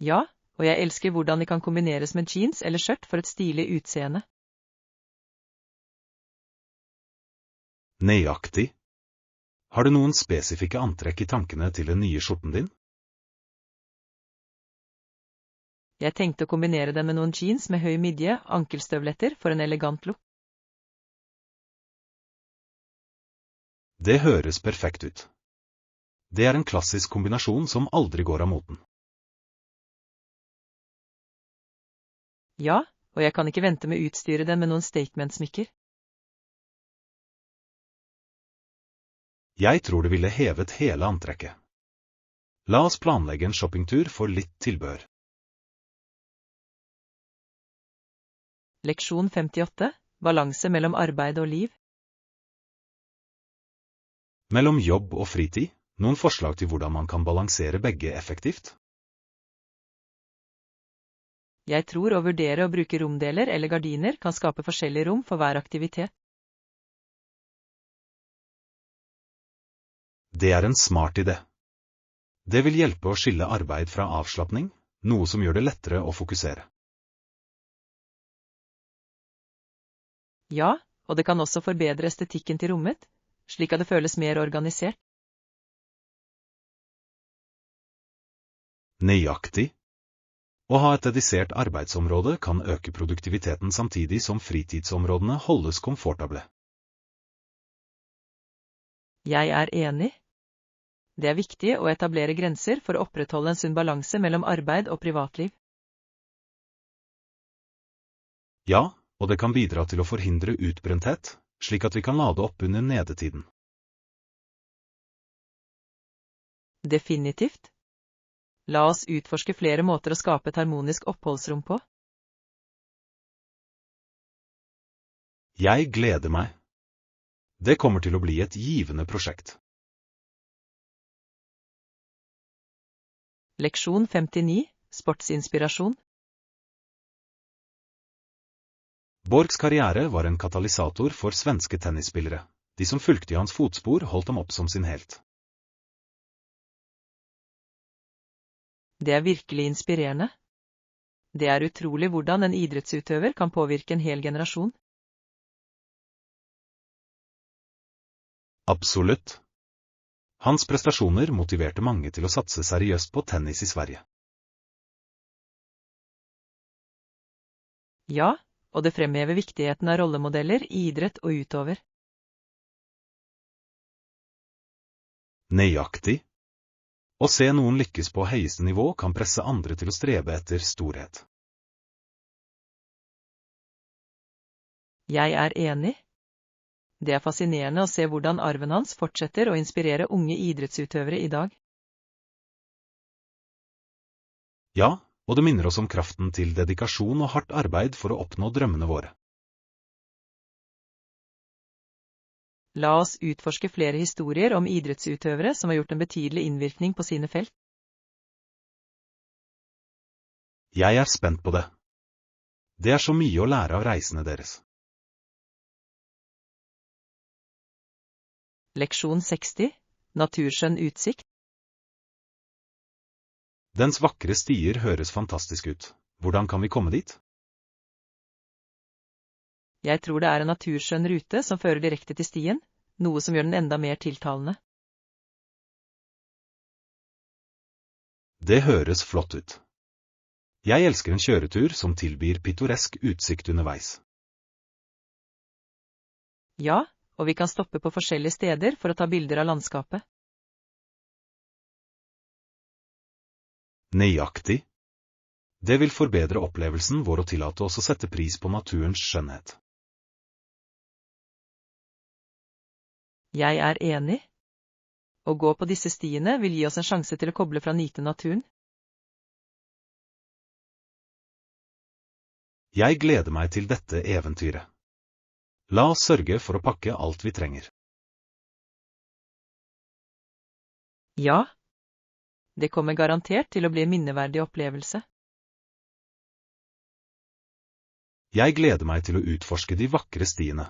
Ja, og jeg elsker hvordan de kan kombineres med jeans eller skjørt for et stilig utseende. Nøyaktig. Har du noen spesifikke antrekk i tankene til den nye skjorten din? Jeg tenkte å kombinere den med noen jeans med høy midje, ankelstøvletter for en elegant look. Det høres perfekt ut. Det er en klassisk kombinasjon som aldri går av moten. Ja, og jeg kan ikke vente med å utstyre den med noen statement-smykker. Jeg tror det ville hevet hele antrekket. La oss planlegge en shoppingtur for litt tilbehør. Leksjon 58, balanse mellom arbeid og liv. Mellom jobb og fritid, noen forslag til hvordan man kan balansere begge effektivt? Jeg tror å vurdere å bruke romdeler eller gardiner kan skape forskjellige rom for hver aktivitet. Det er en smart idé. Det vil hjelpe å skille arbeid fra avslapning, noe som gjør det lettere å fokusere. Ja, og det kan også forbedre estetikken til rommet, slik at det føles mer organisert. Nøyaktig. Å ha et dedisert arbeidsområde kan øke produktiviteten samtidig som fritidsområdene holdes komfortable. Jeg er enig. Det er viktig å etablere grenser for å opprettholde en sunn balanse mellom arbeid og privatliv. Ja, og det kan bidra til å forhindre utbrenthet, slik at vi kan lade opp under nedetiden. Definitivt. La oss utforske flere måter å skape et harmonisk oppholdsrom på. Jeg gleder meg. Det kommer til å bli et givende prosjekt. Leksjon 59, sportsinspirasjon. Borchs karriere var en katalysator for svenske tennisspillere. De som fulgte i hans fotspor holdt ham opp som sin helt. Det er virkelig inspirerende. Det er utrolig hvordan en idrettsutøver kan påvirke en hel generasjon. Absolutt. Hans prestasjoner motiverte mange til å satse seriøst på tennis i Sverige. Ja, og det fremhever viktigheten av rollemodeller i idrett og utover. Nøyaktig. Å se noen lykkes på høyeste nivå kan presse andre til å strebe etter storhet. Jeg er enig. Det er fascinerende å se hvordan arven hans fortsetter å inspirere unge idrettsutøvere i dag. Ja, og det minner oss om kraften til dedikasjon og hardt arbeid for å oppnå drømmene våre. La oss utforske flere historier om idrettsutøvere som har gjort en betydelig innvirkning på sine felt. Jeg er spent på det. Det er så mye å lære av reisene deres. Leksjon 60. Naturskjønn utsikt. Dens vakre stier høres fantastisk ut. Hvordan kan vi komme dit? Jeg tror det er en naturskjønn rute som fører direkte til stien, noe som gjør den enda mer tiltalende. Det høres flott ut. Jeg elsker en kjøretur som tilbyr pittoresk utsikt underveis. Ja, og vi kan stoppe på forskjellige steder for å ta bilder av landskapet. Nøyaktig. Det vil forbedre opplevelsen vår og tillate oss å sette pris på naturens skjønnhet. Jeg er enig. Å gå på disse stiene vil gi oss en sjanse til å koble fra nyte naturen. Jeg gleder meg til dette eventyret. La oss sørge for å pakke alt vi trenger. Ja, det kommer garantert til å bli en minneverdig opplevelse. Jeg gleder meg til å utforske de vakre stiene.